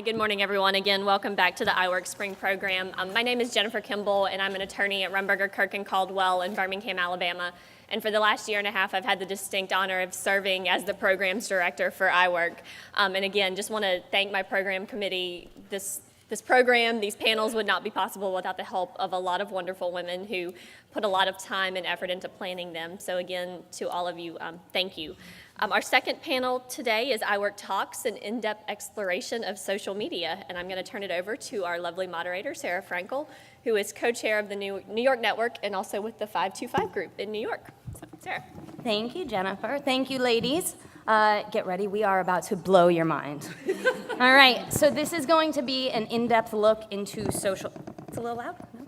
Hi, good morning, everyone. Again, welcome back to the IWIRC Spring Program. My name is Jennifer Kimball, and I'm an attorney at Rumberger, Kirk & Caldwell in Birmingham, Alabama. And for the last year and a half, I've had the distinct honor of serving as the programs director for IWIRC. And again, just want to thank my program committee. This program, these panels would not be possible without the help of a lot of wonderful women who put a lot of time and effort into planning them. So again, to all of you, thank you. Our second panel today is IWIRC Talks, an in-depth exploration of social media. And I'm going to turn it over to our lovely moderator, Sarah Frankel, who is co-chair of the New York Network and also with the 525 group in New York. So, Sarah. Thank you, Jennifer. Thank you, ladies. Get ready. We are about to blow your mind. All right. So this is going to be an in-depth look into social. It's a little loud. No?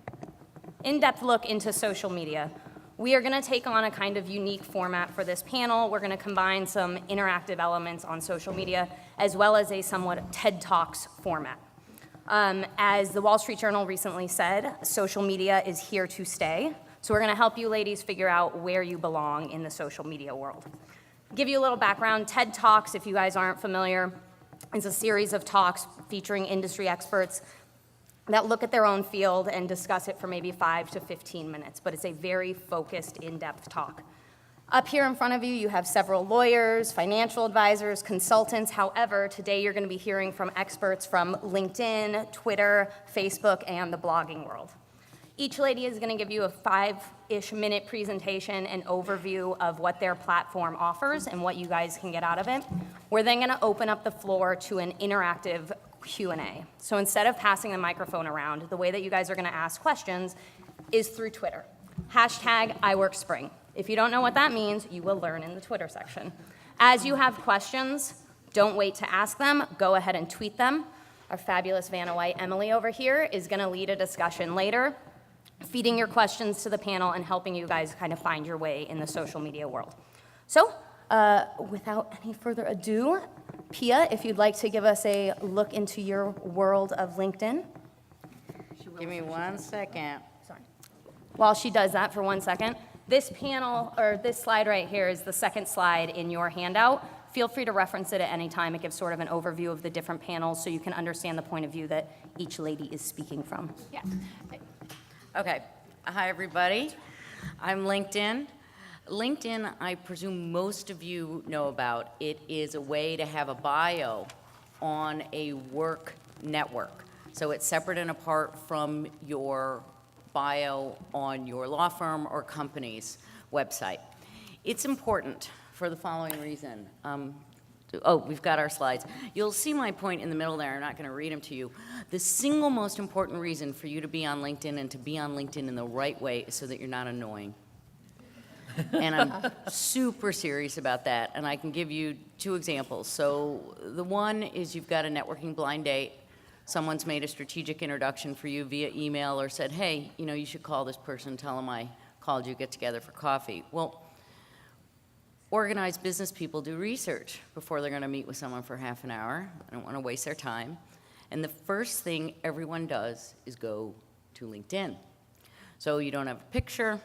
In-depth look into social media. We are going to take on a kind of unique format for this panel. We're going to combine some interactive elements on social media as well as a somewhat TED Talks format. As the Wall Street Journal recently said, social media is here to stay. So we're going to help you ladies figure out where you belong in the social media world. Give you a little background. TED Talks, if you guys aren't familiar, is a series of talks featuring industry experts that look at their own field and discuss it for maybe 5 to 15 minutes, but it's a very focused, in-depth talk. Up here in front of you, you have several lawyers, financial advisors, consultants. However, today you're going to be hearing from experts from LinkedIn, Twitter, Facebook, and the blogging world. Each lady is going to give you a 5-ish minute presentation and overview of what their platform offers and what you guys can get out of it. We're then going to open up the floor to an interactive Q&A. So instead of passing the microphone around, the way that you guys are going to ask questions is through Twitter. Hashtag IWIRCSpring. If you don't know what that means, you will learn in the Twitter section. As you have questions, don't wait to ask them. Go ahead and tweet them. Our fabulous Vanna White Emily over here is going to lead a discussion later, feeding your questions to the panel and helping you guys kind of find your way in the social media world. So, without any further ado, Pia, if you'd like to give us a look into your world of LinkedIn. Give me 1 second. Sorry. While she does that for 1 second, this panel, or this slide right here is the second slide in your handout. Feel free to reference it at any time. It gives sort of an overview of the different panels so you can understand the point of view that each lady is speaking from. Yeah. Okay. Hi, everybody. I'm LinkedIn. LinkedIn, I presume most of you know about. It is a way to have a bio on a work network. So it's separate and apart from your bio on your law firm or company's website. It's important for the following reason. We've got our slides. You'll see my point in the middle there. I'm not going to read them to you. The single most important reason for you to be on LinkedIn and to be on LinkedIn in the right way is so that you're not annoying. And I'm super serious about that. And I can give you 2 examples. So the one is you've got a networking blind date. Someone's made a strategic introduction for you via email or said, hey, you should call this person, tell them I called you, get together for coffee. Well, organized business people do research before they're going to meet with someone for half an hour. I don't want to waste their time. And the first thing everyone does is go to LinkedIn. So you don't have a picture,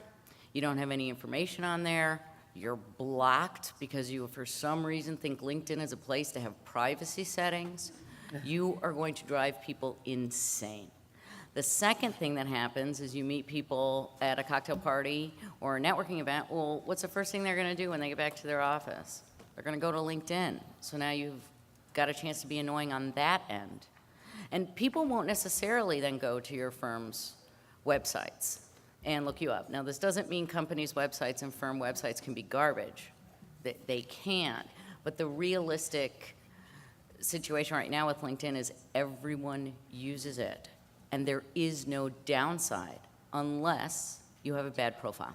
you don't have any information on there, you're blocked because you, for some reason, think LinkedIn is a place to have privacy settings. You are going to drive people insane. The second thing that happens is you meet people at a cocktail party or a networking event. Well, what's the first thing they're going to do when they get back to their office? They're going to go to LinkedIn. So now you've got a chance to be annoying on that end. And people won't necessarily then go to your firm's websites and look you up. Now, this doesn't mean companies' websites and firm websites can be garbage. They can't. But the realistic situation right now with LinkedIn is everyone uses it. And there is no downside unless you have a bad profile.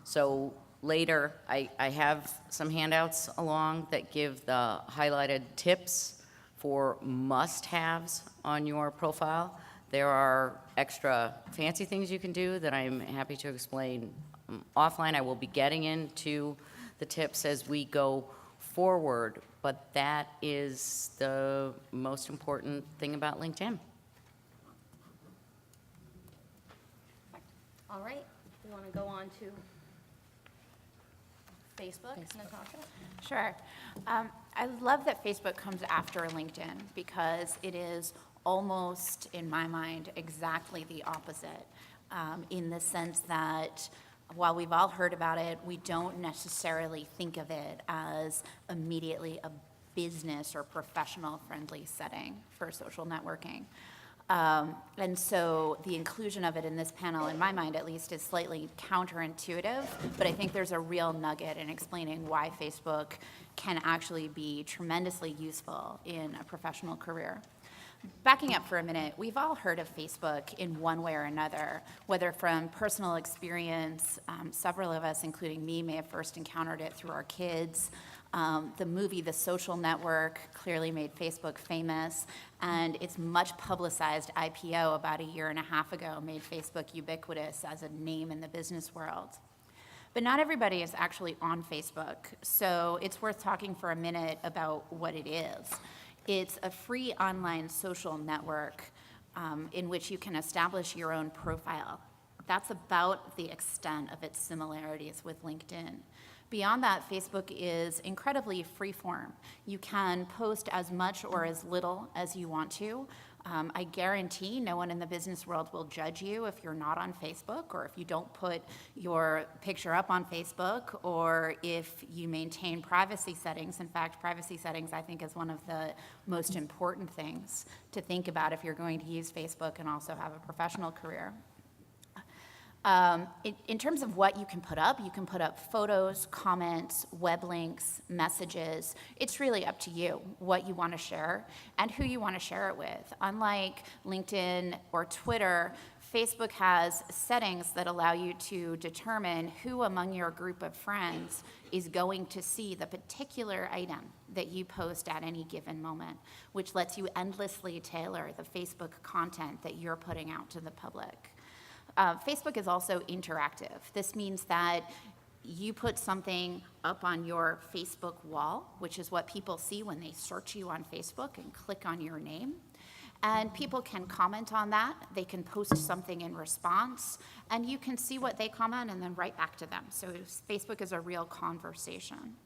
So later, I have some handouts along that give the highlighted tips for must-haves on your profile. There are extra fancy things you can do that I'm happy to explain offline. I will be getting into the tips as we go forward, but that is the most important thing about LinkedIn. All right, we want to go on to Facebook, Natasha? Sure. I love that Facebook comes after LinkedIn because it is almost, in my mind, exactly the opposite, in the sense that while we've all heard about it, we don't necessarily think of it as immediately a business or professional-friendly setting for social networking. And so the inclusion of it in this panel, in my mind at least, is slightly counterintuitive, but I think there's a real nugget in explaining why Facebook can actually be tremendously useful in a professional career. Backing up for a minute, we've all heard of Facebook in one way or another, whether from personal experience. Several of us, including me, may have first encountered it through our kids. The movie The Social Network clearly made Facebook famous, and its much publicized IPO about a year and a half ago made Facebook ubiquitous as a name in the business world. But not everybody is actually on Facebook, so it's worth talking for a minute about what it is. It's a free online social network in which you can establish your own profile. That's about the extent of its similarities with LinkedIn. Beyond that, Facebook is incredibly freeform. You can post as much or as little as you want to. I guarantee no one in the business world will judge you if you're not on Facebook, or if you don't put your picture up on Facebook, or if you maintain privacy settings. In fact, privacy settings, I think, is one of the most important things to think about if you're going to use Facebook and also have a professional career. In terms of what you can put up photos, comments, web links, messages. It's really up to you what you want to share and who you want to share it with. Unlike LinkedIn or Twitter, Facebook has settings that allow you to determine who among your group of friends is going to see the particular item that you post at any given moment, which lets you endlessly tailor the Facebook content that you're putting out to the public. Facebook is also interactive. This means that you put something up on your Facebook wall, which is what people see when they search you on Facebook and click on your name. And people can comment on that. They can post something in response, and you can see what they comment and then write back to them. So Facebook is a real conversation.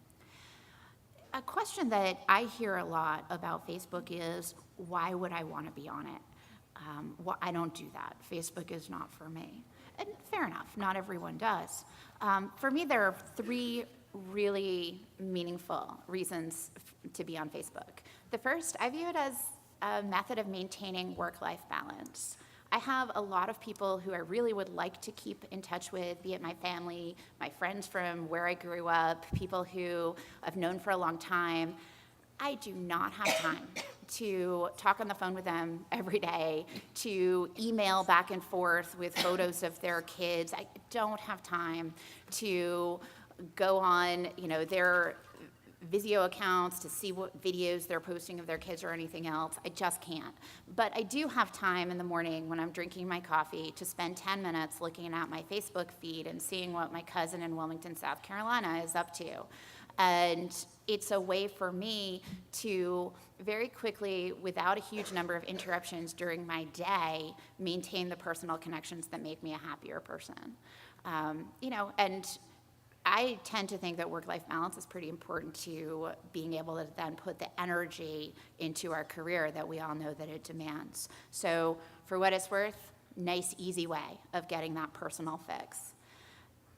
A question that I hear a lot about Facebook is, why would I want to be on it? Well, I don't do that. Facebook is not for me. And fair enough, not everyone does. For me, there are three really meaningful reasons to be on Facebook. The first, I view it as a method of maintaining work-life balance. I have a lot of people who I really would like to keep in touch with, be it my family, my friends from where I grew up, people who I've known for a long time. I do not have time to talk on the phone with them every day, to email back and forth with photos of their kids. I don't have time to go on, their Vizio accounts to see what videos they're posting of their kids or anything else. I just can't. But I do have time in the morning when I'm drinking my coffee to spend 10 minutes looking at my Facebook feed and seeing what my cousin in Wilmington, South Carolina is up to. And it's a way for me to very quickly, without a huge number of interruptions during my day, maintain the personal connections that make me a happier person. And I tend to think that work-life balance is pretty important to being able to then put the energy into our career that we all know that it demands. So for what it's worth, nice, easy way of getting that personal fix.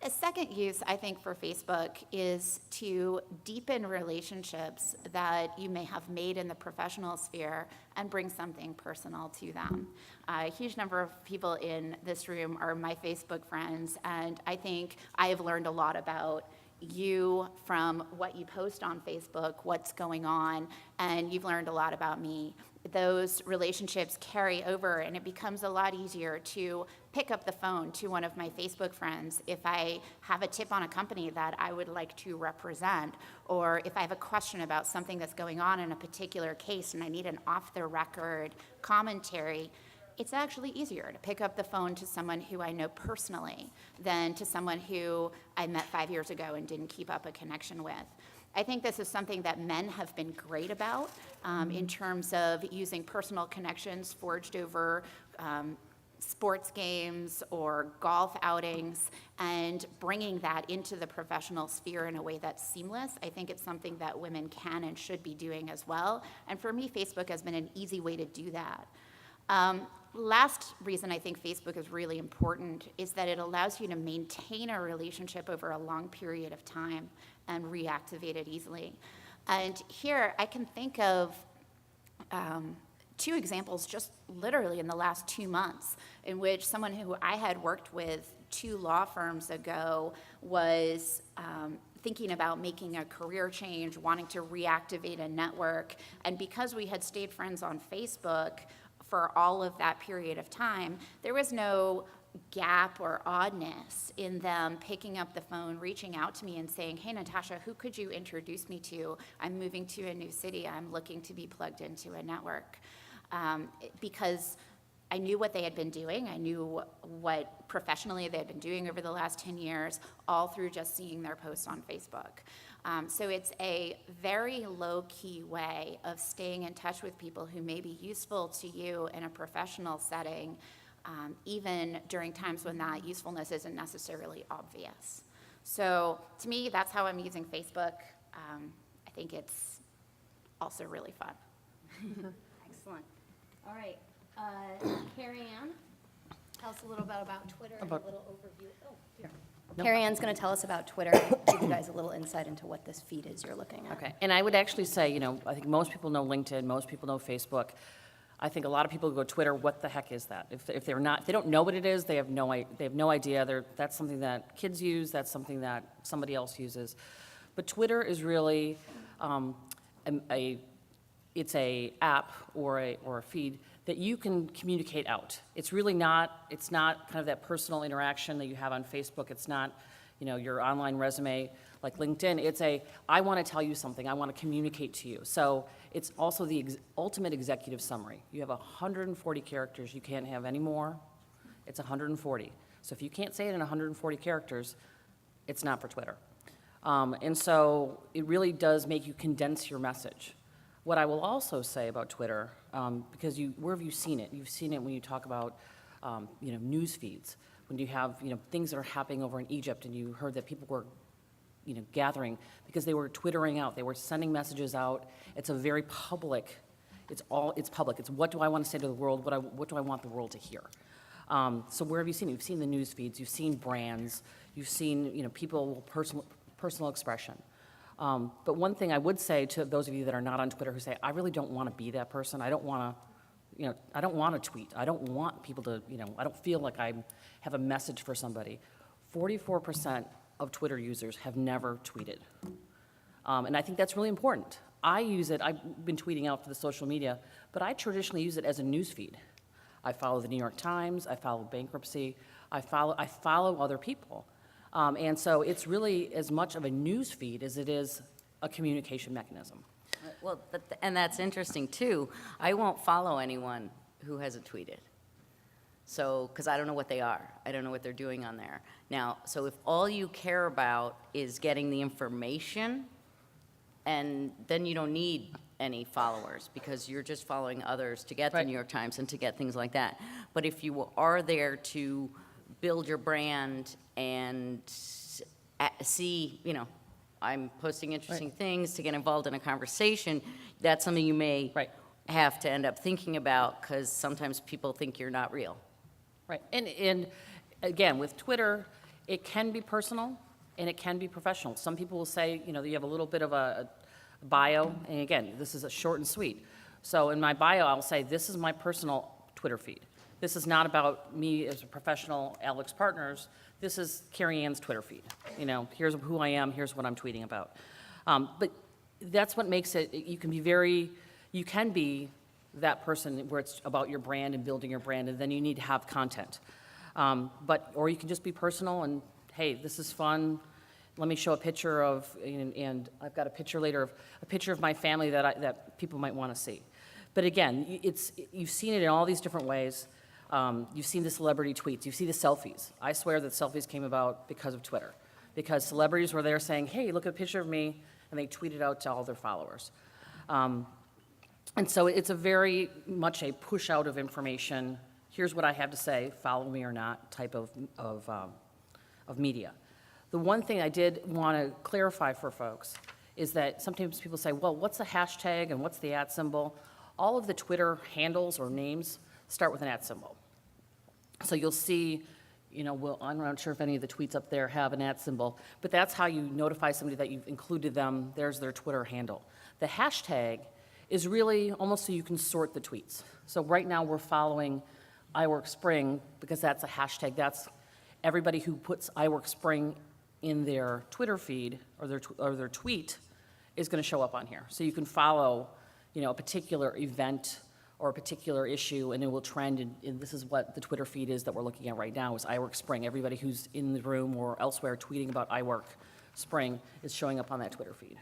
A second use, I think, for Facebook is to deepen relationships that you may have made in the professional sphere and bring something personal to them. A huge number of people in this room are my Facebook friends, and I think I have learned a lot about you from what you post on Facebook, what's going on, and you've learned a lot about me. Those relationships carry over, and it becomes a lot easier to pick up the phone to one of my Facebook friends if I have a tip on a company that I would like to represent, or if I have a question about something that's going on in a particular case and I need an off-the-record commentary. It's actually easier to pick up the phone to someone who I know personally than to someone who I met 5 years ago and didn't keep up a connection with. I think this is something that men have been great about in terms of using personal connections forged over sports games or golf outings and bringing that into the professional sphere in a way that's seamless. I think it's something that women can and should be doing as well. And for me, Facebook has been an easy way to do that. Last reason I think Facebook is really important is that it allows you to maintain a relationship over a long period of time and reactivate it easily. And here I can think of 2 examples just literally in the last 2 months in which someone who I had worked with 2 law firms ago was thinking about making a career change, wanting to reactivate a network. And because we had stayed friends on Facebook for all of that period of time, there was no gap or oddness in them picking up the phone, reaching out to me and saying, hey, Natasha, who could you introduce me to? I'm moving to a new city. I'm looking to be plugged into a network. Because I knew what they had been doing. I knew what professionally they had been doing over the last 10 years, all through just seeing their posts on Facebook. So it's a very low-key way of staying in touch with people who may be useful to you in a professional setting, even during times when that usefulness isn't necessarily obvious. So to me, that's how I'm using Facebook. I think it's also really fun. Excellent. All right, Carrie Ann, tell us a little bit about Twitter and a little overview. Oh, here. Carrie Ann's going to tell us about Twitter, give you guys a little insight into what this feed is you're looking at. Okay, and I would actually say, I think most people know LinkedIn, most people know Facebook. I think a lot of people go Twitter. What the heck is that? If they don't know what it is, they have no idea. That's something that kids use. That's something that somebody else uses. But Twitter is really it's a app or a feed that you can communicate out. It's really not, it's not kind of that personal interaction that you have on Facebook. It's not, your online resume like LinkedIn. It's I want to tell you something. I want to communicate to you. So it's also the ultimate executive summary. You have 140 characters. You can't have any more. It's 140. So if you can't say it in 140 characters, it's not for Twitter. And so it really does make you condense your message. What I will also say about Twitter, because where have you seen it? You've seen it when you talk about, news feeds, when you have, things that are happening over in Egypt, and you heard that people were, gathering because they were Twittering out. They were sending messages out. It's a very public. It's public. It's what do I want to say to the world? What do I want the world to hear? So where have you seen it? You've seen the news feeds. You've seen brands. You've seen, people personal expression. But one thing I would say to those of you that are not on Twitter who say, I really don't want to be that person. I don't want to, I don't want to tweet. I don't want people to, I don't feel like I have a message for somebody. 44% of Twitter users have never tweeted. And I think that's really important. I use it, I've been tweeting out for the social media, but I traditionally use it as a news feed. I follow the New York Times, I follow bankruptcy, I follow other people. And so it's really as much of a news feed as it is a communication mechanism. Well, and that's interesting too. I won't follow anyone who hasn't tweeted. So, because I don't know what they are. I don't know what they're doing on there. Now, so if all you care about is getting the information, and then you don't need any followers because you're just following others to get the New York Times and to get things like that. But if you are there to build your brand and see, I'm posting interesting things to get involved in a conversation, that's something you may have to end up thinking about because sometimes people think you're not real. Right, and again, with Twitter, it can be personal and it can be professional. Some people will say, you have a little bit of a bio, and again, this is a short and sweet. So in my bio, I'll say, this is my personal Twitter feed. This is not about me as a professional Alex Partners. This is Carrie Ann's Twitter feed. Here's who I am, here's what I'm tweeting about. But that's what makes it, you can be that person where it's about your brand and building your brand, and then you need to have content. Or you can just be personal and, hey, this is fun. Let me show a picture of, and I've got a picture later of a picture of my family that people might want to see. But again, you've seen it in all these different ways. You've seen the celebrity tweets. You see the selfies. I swear that selfies came about because of Twitter, because celebrities were there saying, hey, look at a picture of me, and they tweeted out to all their followers. And so it's a very much a push out of information, here's what I have to say, follow me or not type of media. The one thing I did want to clarify for folks is that sometimes people say, well, what's a hashtag and what's the @ symbol? All of the Twitter handles or names start with an @ symbol. So you'll see, I'm not sure if any of the tweets up there have an @ symbol, but that's how you notify somebody that you've included them. There's their Twitter handle. The hashtag is really almost so you can sort the tweets. So right now we're following IWIRC Spring because that's a hashtag. That's everybody who puts IWIRC Spring in their Twitter feed or their tweet is going to show up on here. So you can follow, a particular event or a particular issue, and it will trend. And this is what the Twitter feed is that we're looking at right now is IWIRC Spring. Everybody who's in the room or elsewhere tweeting about IWIRC Spring is showing up on that Twitter feed.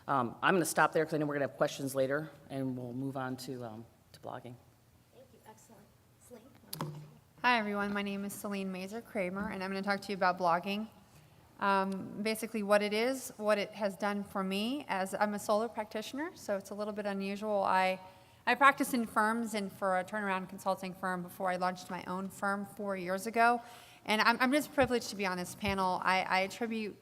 I'm going to stop there because I know we're going to have questions later, and we'll move on to blogging. Thank you. Excellent. Celine? Hi, everyone. My name is Celine Mazer-Kramer, and I'm going to talk to you about blogging. Basically what it is, what it has done for me, as I'm a solo practitioner, so it's a little bit unusual. I practiced in firms and for a turnaround consulting firm before I launched my own firm 4 years ago. And I'm just privileged to be on this panel. I attribute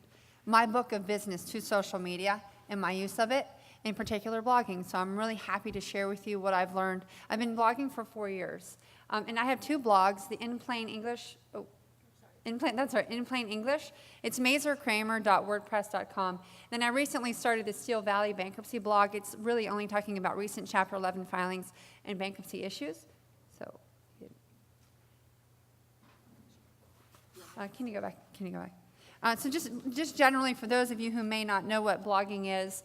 my book of business to social media and my use of it, in particular blogging. So I'm really happy to share with you what I've learned. I've been blogging for 4 years. And I have 2 blogs, the In Plain English, In Plain English. It's mazerkramer.wordpress.com. Then I recently started the Steel Valley bankruptcy blog. It's really only talking about recent Chapter 11 filings and bankruptcy issues. So, can you go back? So just generally, for those of you who may not know what blogging is,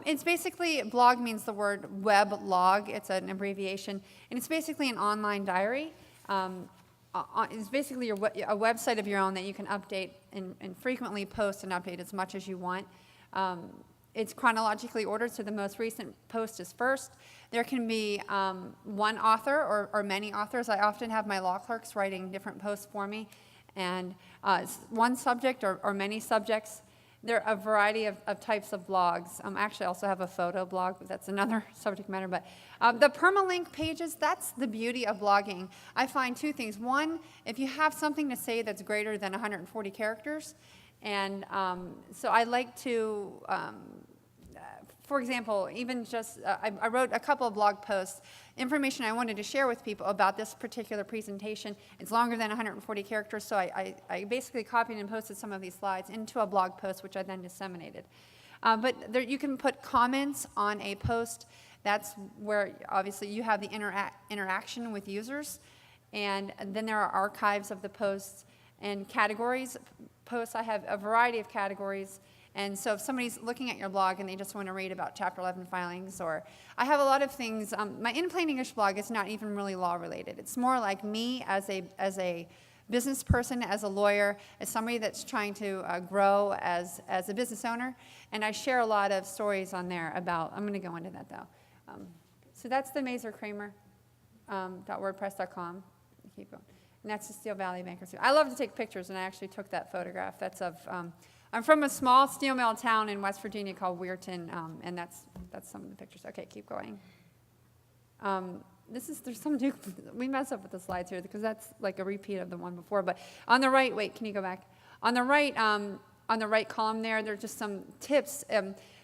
it's basically, blog means the word web log. It's an abbreviation. And it's basically an online diary. It's basically a website of your own that you can update and frequently post and update as much as you want. It's chronologically ordered, so the most recent post is first. There can be one author or many authors. I often have my law clerks writing different posts for me. And it's one subject or many subjects. There are a variety of types of blogs. Actually, I also have a photo blog, but that's another subject matter. But the permalink pages, that's the beauty of blogging. I find 2 things. One, if you have something to say that's greater than 140 characters, and so I like to, for example, even just, I wrote a couple of blog posts, information I wanted to share with people about this particular presentation. It's longer than 140 characters, so I basically copied and posted some of these slides into a blog post, which I then disseminated. But there, you can put comments on a post. That's where, obviously, you have the interaction with users. And then there are archives of the posts and categories. Posts, I have a variety of categories. And so if somebody's looking at your blog and they just want to read about Chapter 11 filings, or I have a lot of things. My In Plain English blog is not even really law related. It's more like me as a business person, as a lawyer, as somebody that's trying to grow as a business owner. And I share a lot of stories on there about, I'm going to go into that though. So that's the mazerkramer.wordpress.com. Keep going. And that's the Steel Valley bankruptcy. I love to take pictures, and I actually took that photograph. That's of, I'm from a small steel mill town in West Virginia called Weirton, and that's some of the pictures. Okay, keep going. We mess up with the slides here because that's like a repeat of the one before. But on the right, wait, can you go back? On the right column there are just some tips.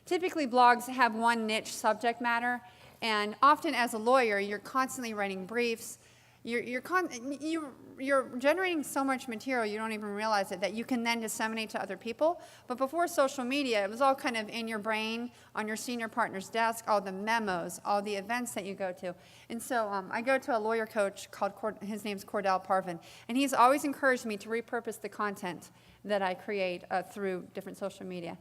Typically, blogs have one niche subject matter, and often as a lawyer, you're constantly writing briefs. You're generating so much material you don't even realize it, that you can then disseminate to other people. But before social media, it was all kind of in your brain, on your senior partner's desk, all the memos, all the events that you go to. And so I go to a lawyer coach his name's Cordell Parvin, and he's always encouraged me to repurpose the content that I create through different social media.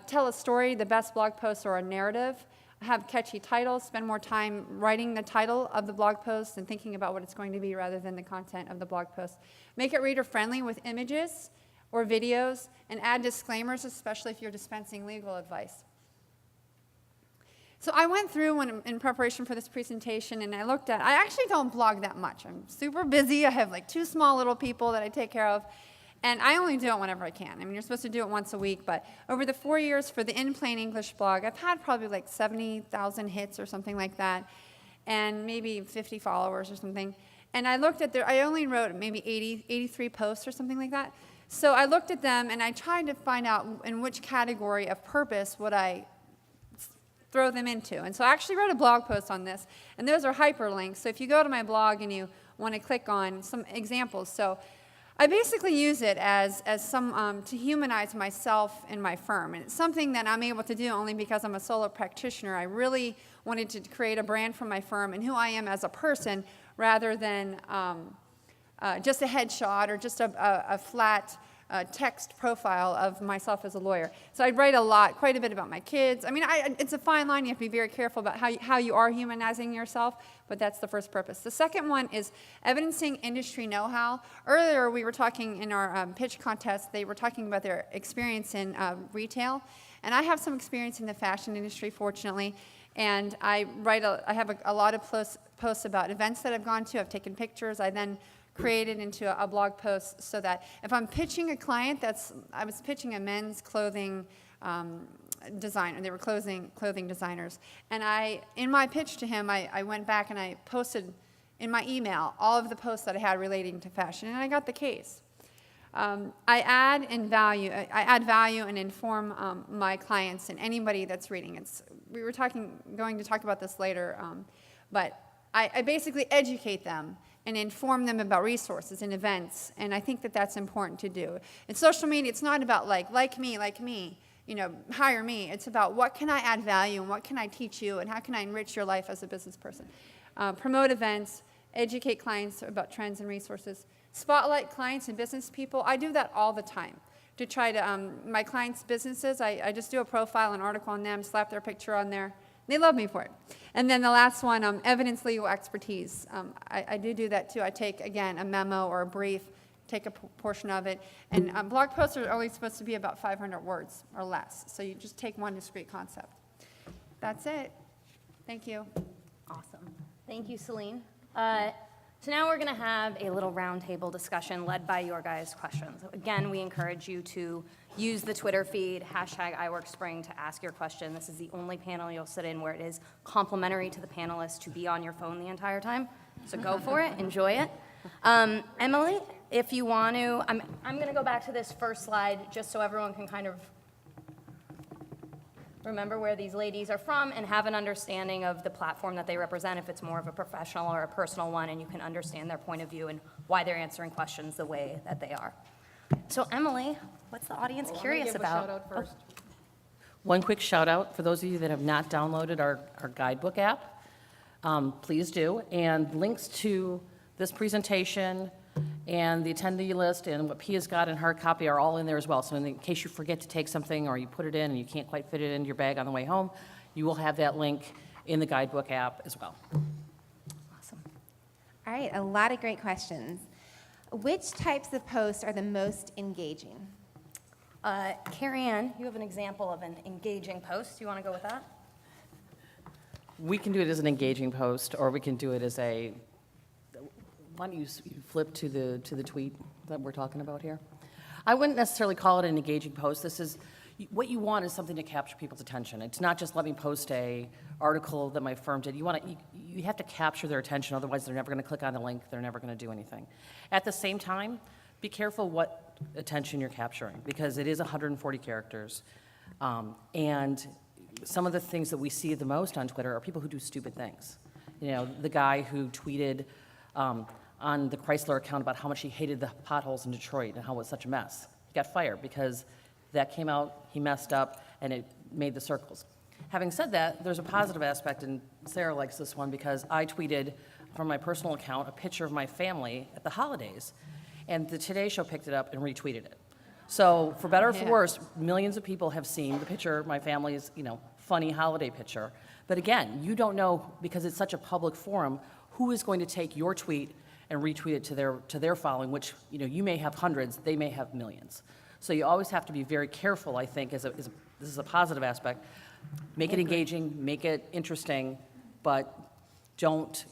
Tell a story, the best blog posts or a narrative. Have catchy titles, spend more time writing the title of the blog post and thinking about what it's going to be rather than the content of the blog post. Make it reader-friendly with images or videos, and add disclaimers, especially if you're dispensing legal advice. So I went through in preparation for this presentation, and I actually don't blog that much. I'm super busy. I have like 2 small little people that I take care of. And I only do it whenever I can. I mean, you're supposed to do it once a week, but over the 4 years for the In Plain English blog, I've had probably like 70,000 hits or something like that, and maybe 50 followers or something. And I looked at I only wrote maybe 83 posts or something like that. So I looked at them and I tried to find out in which category of purpose would I throw them into. And so I actually wrote a blog post on this, and those are hyperlinks. So if you go to my blog and you want to click on some examples, so I basically use it as some to humanize myself and my firm, and it's something that I'm able to do only because I'm a solo practitioner. I really wanted to create a brand for my firm and who I am as a person, rather than just a headshot or just a flat text profile of myself as a lawyer. So I write quite a bit about my kids. I mean, it's a fine line. You have to be very careful about how you are humanizing yourself, but that's the first purpose. The second one is evidencing industry know-how. Earlier, we were talking in our pitch contest, they were talking about their experience in retail, and I have some experience in the fashion industry, fortunately, and I have a lot of posts about events that I've gone to. I've taken pictures. I then created into a blog post so that if I'm pitching a client I was pitching a men's clothing designer, they were clothing designers, and in my pitch to him, I went back and I posted in my email all of the posts that I had relating to fashion, and I got the case. I add value and inform my clients and anybody that's reading. We were going to talk about this later, but I basically educate them and inform them about resources and events, and I think that that's important to do. In social media, it's not about like me, hire me. It's about what can I add value and what can I teach you and how can I enrich your life as a business person. Promote events, educate clients about trends and resources, spotlight clients and business people. I do that all the time to try to, my clients' businesses, I just do a profile, an article on them, slap their picture on there. They love me for it. And then the last one, evidence legal expertise. I do that too. I take, again, a memo or a brief, take a portion of it. And blog posts are only supposed to be about 500 words or less. So you just take one discrete concept. That's it. Thank you. Awesome. Thank you, Celine. So now we're going to have a little roundtable discussion led by your guys' questions. Again, we encourage you to use the Twitter feed, #IWorkSpring, to ask your question. This is the only panel you'll sit in where it is complimentary to the panelists to be on your phone the entire time. So go for it. Enjoy it. Emily, if you want to, I'm going to go back to this first slide just so everyone can kind of remember where these ladies are from and have an understanding of the platform that they represent, if it's more of a professional or a personal one, and you can understand their point of view and why they're answering questions the way that they are. So Emily, what's the audience curious about? One quick shout out for those of you that have not downloaded our guidebook app, please do. And links to this presentation and the attendee list and what Pia's got in hard copy are all in there as well. So in case you forget to take something or you put it in and you can't quite fit it into your bag on the way home, you will have that link in the guidebook app as well. Awesome. All right, a lot of great questions. Which types of posts are the most engaging? Carrie Ann, you have an example of an engaging post. Do you want to go with that? We can do it as an engaging post, or we can do it as a, why don't you flip to the tweet that we're talking about here? I wouldn't necessarily call it an engaging post. This is, what you want is something to capture people's attention. It's not just let me post a article that my firm did. You have to capture their attention, otherwise they're never going to click on the link, they're never going to do anything. At the same time, be careful what attention you're capturing, because it is 140 characters. And some of the things that we see the most on Twitter are people who do stupid things. You know, the guy who tweeted on the Chrysler account about how much he hated the potholes in Detroit and how it was such a mess. He got fired because that came out, he messed up, and it made the circles. Having said that, there's a positive aspect, and Sarah likes this one because I tweeted from my personal account a picture of my family at the holidays, and the Today Show picked it up and retweeted it. So for better or for worse, millions of people have seen the picture, my family's, funny holiday picture. But again, you don't know, because it's such a public forum, who is going to take your tweet and retweet it to their following, which, you may have hundreds, they may have millions. So you always have to be very careful, I think, this is a positive aspect. Make it engaging, make it interesting, but don't,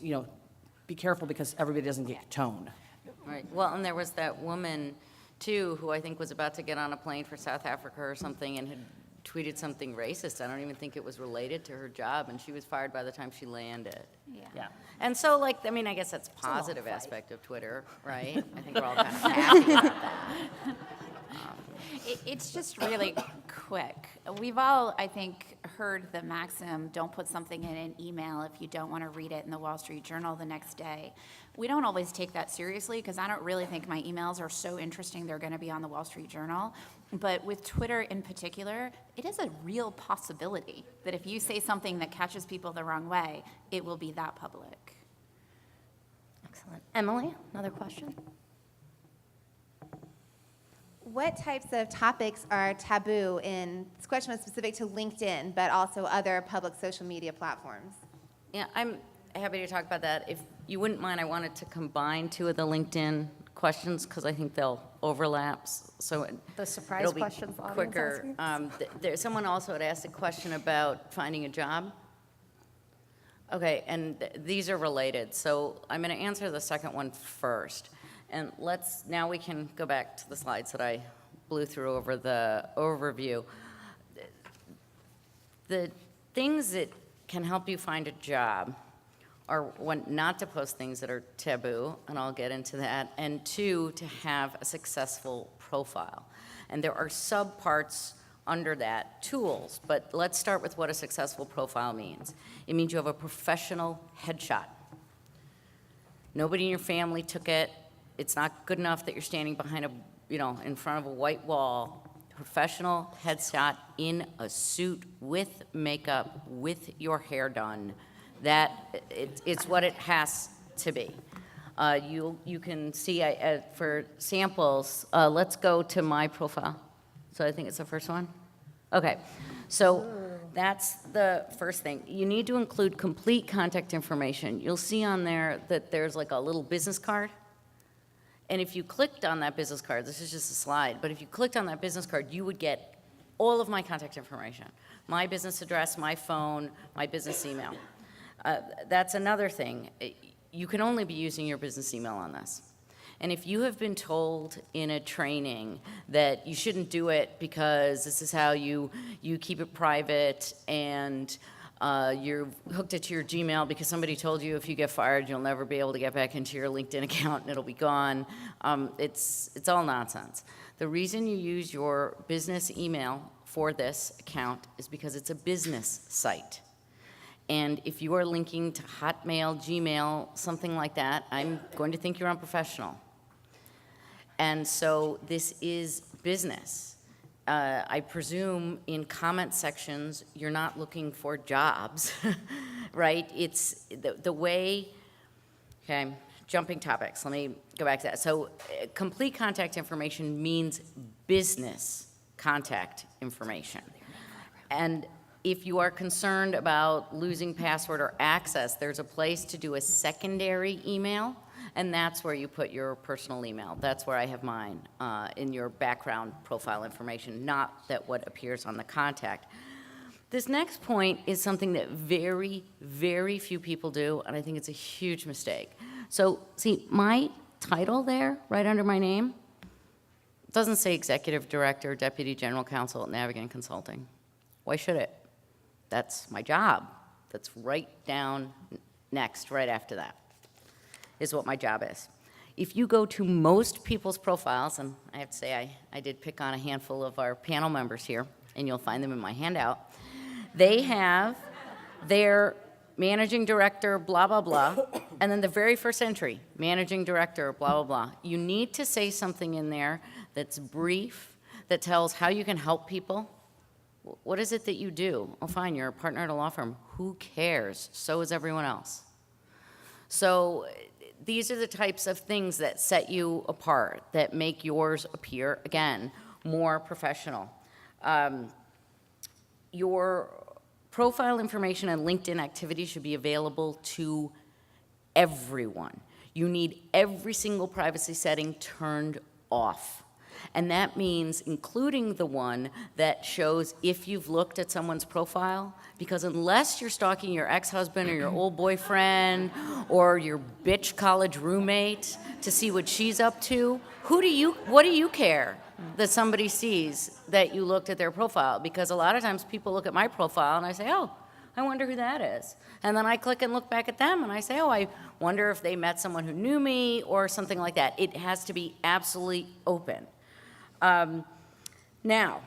be careful because everybody doesn't get tone. Right, well, and there was that woman, too, who I think was about to get on a plane for South Africa or something and had tweeted something racist. I don't even think it was related to her job, and she was fired by the time she landed. Yeah. And so, like, I mean, I guess that's a positive aspect of Twitter, right? I think we're all kind of happy about that. It's just really quick. We've all, I think, heard the maxim, don't put something in an email if you don't want to read it in the Wall Street Journal the next day. We don't always take that seriously because I don't really think my emails are so interesting they're going to be on the Wall Street Journal. But with Twitter in particular, it is a real possibility that if you say something that catches people the wrong way, it will be that public. Excellent. Emily, another question? What types of topics are taboo in, this question was specific to LinkedIn, but also other public social media platforms? Yeah, I'm happy to talk about that. If you wouldn't mind, I wanted to combine two of the LinkedIn questions because I think they'll overlap. So The surprise it'll be questions the audience quicker. Someone also had asked a question about finding a job. Okay, and these are related. So I'm going to answer the second one first. And now we can go back to the slides that I blew through over the overview. The things that can help you find a job are, one, not to post things that are taboo, and I'll get into that, and two, to have a successful profile. And there are subparts under that, tools, but let's start with what a successful profile means. It means you have a professional headshot. Nobody in your family took it. It's not good enough that you're standing behind in front of a white wall. Professional headshot in a suit with makeup, with your hair done. It's what it has to be. You can see for samples. Let's go to my profile. So I think it's the first one. Okay, so that's the first thing. You need to include complete contact information. You'll see on there that there's like a little business card. And if you clicked on that business card, this is just a slide, but if you clicked on that business card, you would get all of my contact information. My business address, my phone, my business email. That's another thing. You can only be using your business email on this. And if you have been told in a training that you shouldn't do it because this is how you keep it private and you're hooked it to your Gmail because somebody told you if you get fired, you'll never be able to get back into your LinkedIn account and it'll be gone. It's all nonsense. The reason you use your business email for this account is because it's a business site. And if you are linking to Hotmail, Gmail, something like that, I'm going to think you're unprofessional. And so this is business. I presume in comment sections, you're not looking for jobs, right? It's the way, okay, jumping topics. Let me go back to that. So complete contact information means business contact information. And if you are concerned about losing password or access, there's a place to do a secondary email, and that's where you put your personal email. That's where I have mine in your background profile information, not that what appears on the contact. This next point is something that very, very few people do, and I think it's a huge mistake. So, see, my title there, right under my name, doesn't say Executive Director, Deputy General Counsel at Navigant Consulting. Why should it? That's my job. That's right down next, right after that, is what my job is. If you go to most people's profiles, and I have to say I did pick on a handful of our panel members here, and you'll find them in my handout, they have their managing director, blah, blah, blah, and then the very first entry, managing director, blah, blah, blah. You need to say something in there that's brief, that tells how you can help people. What is it that you do? Oh, fine, you're a partner at a law firm. Who cares? So is everyone else. So these are the types of things that set you apart, that make yours appear, again, more professional. Your profile information and LinkedIn activity should be available to everyone. You need every single privacy setting turned off. And that means including the one that shows if you've looked at someone's profile, because unless you're stalking your ex-husband or your old boyfriend or your bitch college roommate to see what she's up to, what do you care? that somebody sees that you looked at their profile, because a lot of times people look at my profile and I say, oh, I wonder who that is. And then I click and look back at them and I say, oh, I wonder if they met someone who knew me or something like that. It has to be absolutely open. Now,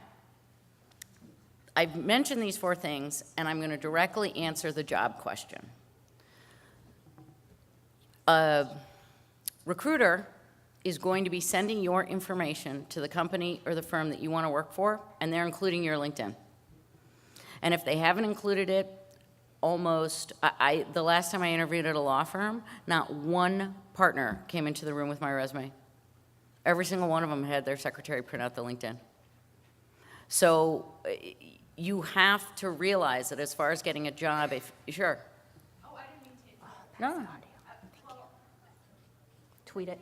I've mentioned these 4 things, and I'm going to directly answer the job question. A recruiter is going to be sending your information to the company or the firm that you want to work for, and they're including your LinkedIn. And if they haven't included it, the last time I interviewed at a law firm, not one partner came into the room with my resume. Every single one of them had their secretary print out the LinkedIn. So you have to realize that as far as getting a job, sure. Oh, I didn't mean to. No. Tweet it.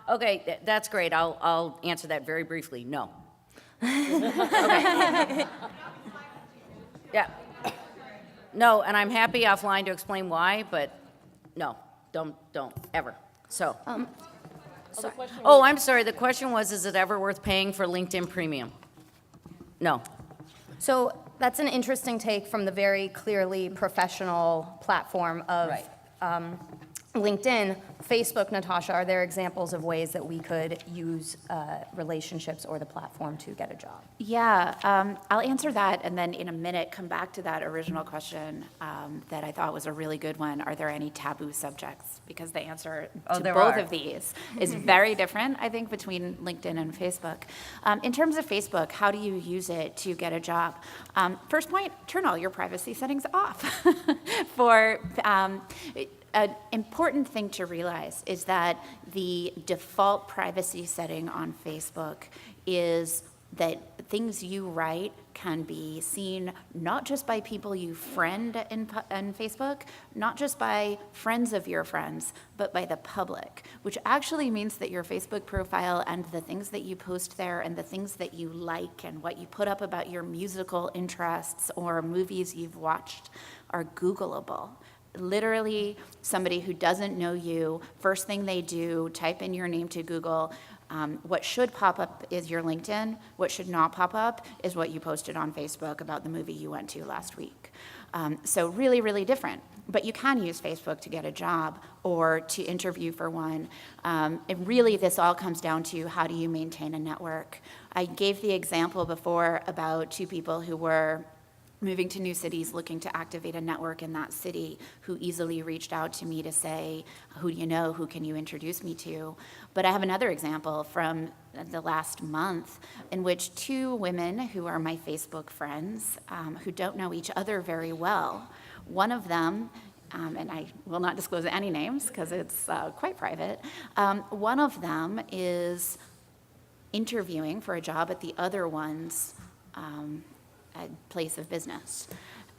Okay, that's great. I'll answer that very briefly. No. Okay. Yeah. No, and I'm happy offline to explain why, but no, don't ever. So. Oh, I'm sorry. The question was, is it ever worth paying for LinkedIn Premium? No. So that's an interesting take from the very clearly professional platform of Right. LinkedIn. Facebook, Natasha, are there examples of ways that we could use relationships or the platform to get a job? Yeah, I'll answer that and then in a minute come back to that original question that I thought was a really good one. Are there any taboo subjects? Because the answer to there both are. of these is very different, I think, between LinkedIn and Facebook. In terms of Facebook, how do you use it to get a job? First point, turn all your privacy settings off. An important thing to realize is that the default privacy setting on Facebook is that things you write can be seen not just by people you friend in Facebook, not just by friends of your friends, but by the public, which actually means that your Facebook profile and the things that you post there and the things that you like and what you put up about your musical interests or movies you've watched are Googleable. Literally, somebody who doesn't know you, first thing they do, type in your name to Google. What should pop up is your LinkedIn. What should not pop up is what you posted on Facebook about the movie you went to last week. So really, really different. But you can use Facebook to get a job or to interview for one. And really, this all comes down to how do you maintain a network. I gave the example before about 2 people who were moving to new cities, looking to activate a network in that city, who easily reached out to me to say, who do you know, who can you introduce me to? But I have another example from the last month in which 2 women who are my Facebook friends, who don't know each other very well, one of them, and I will not disclose any names because it's quite private, one of them is interviewing for a job at the other one's place of business.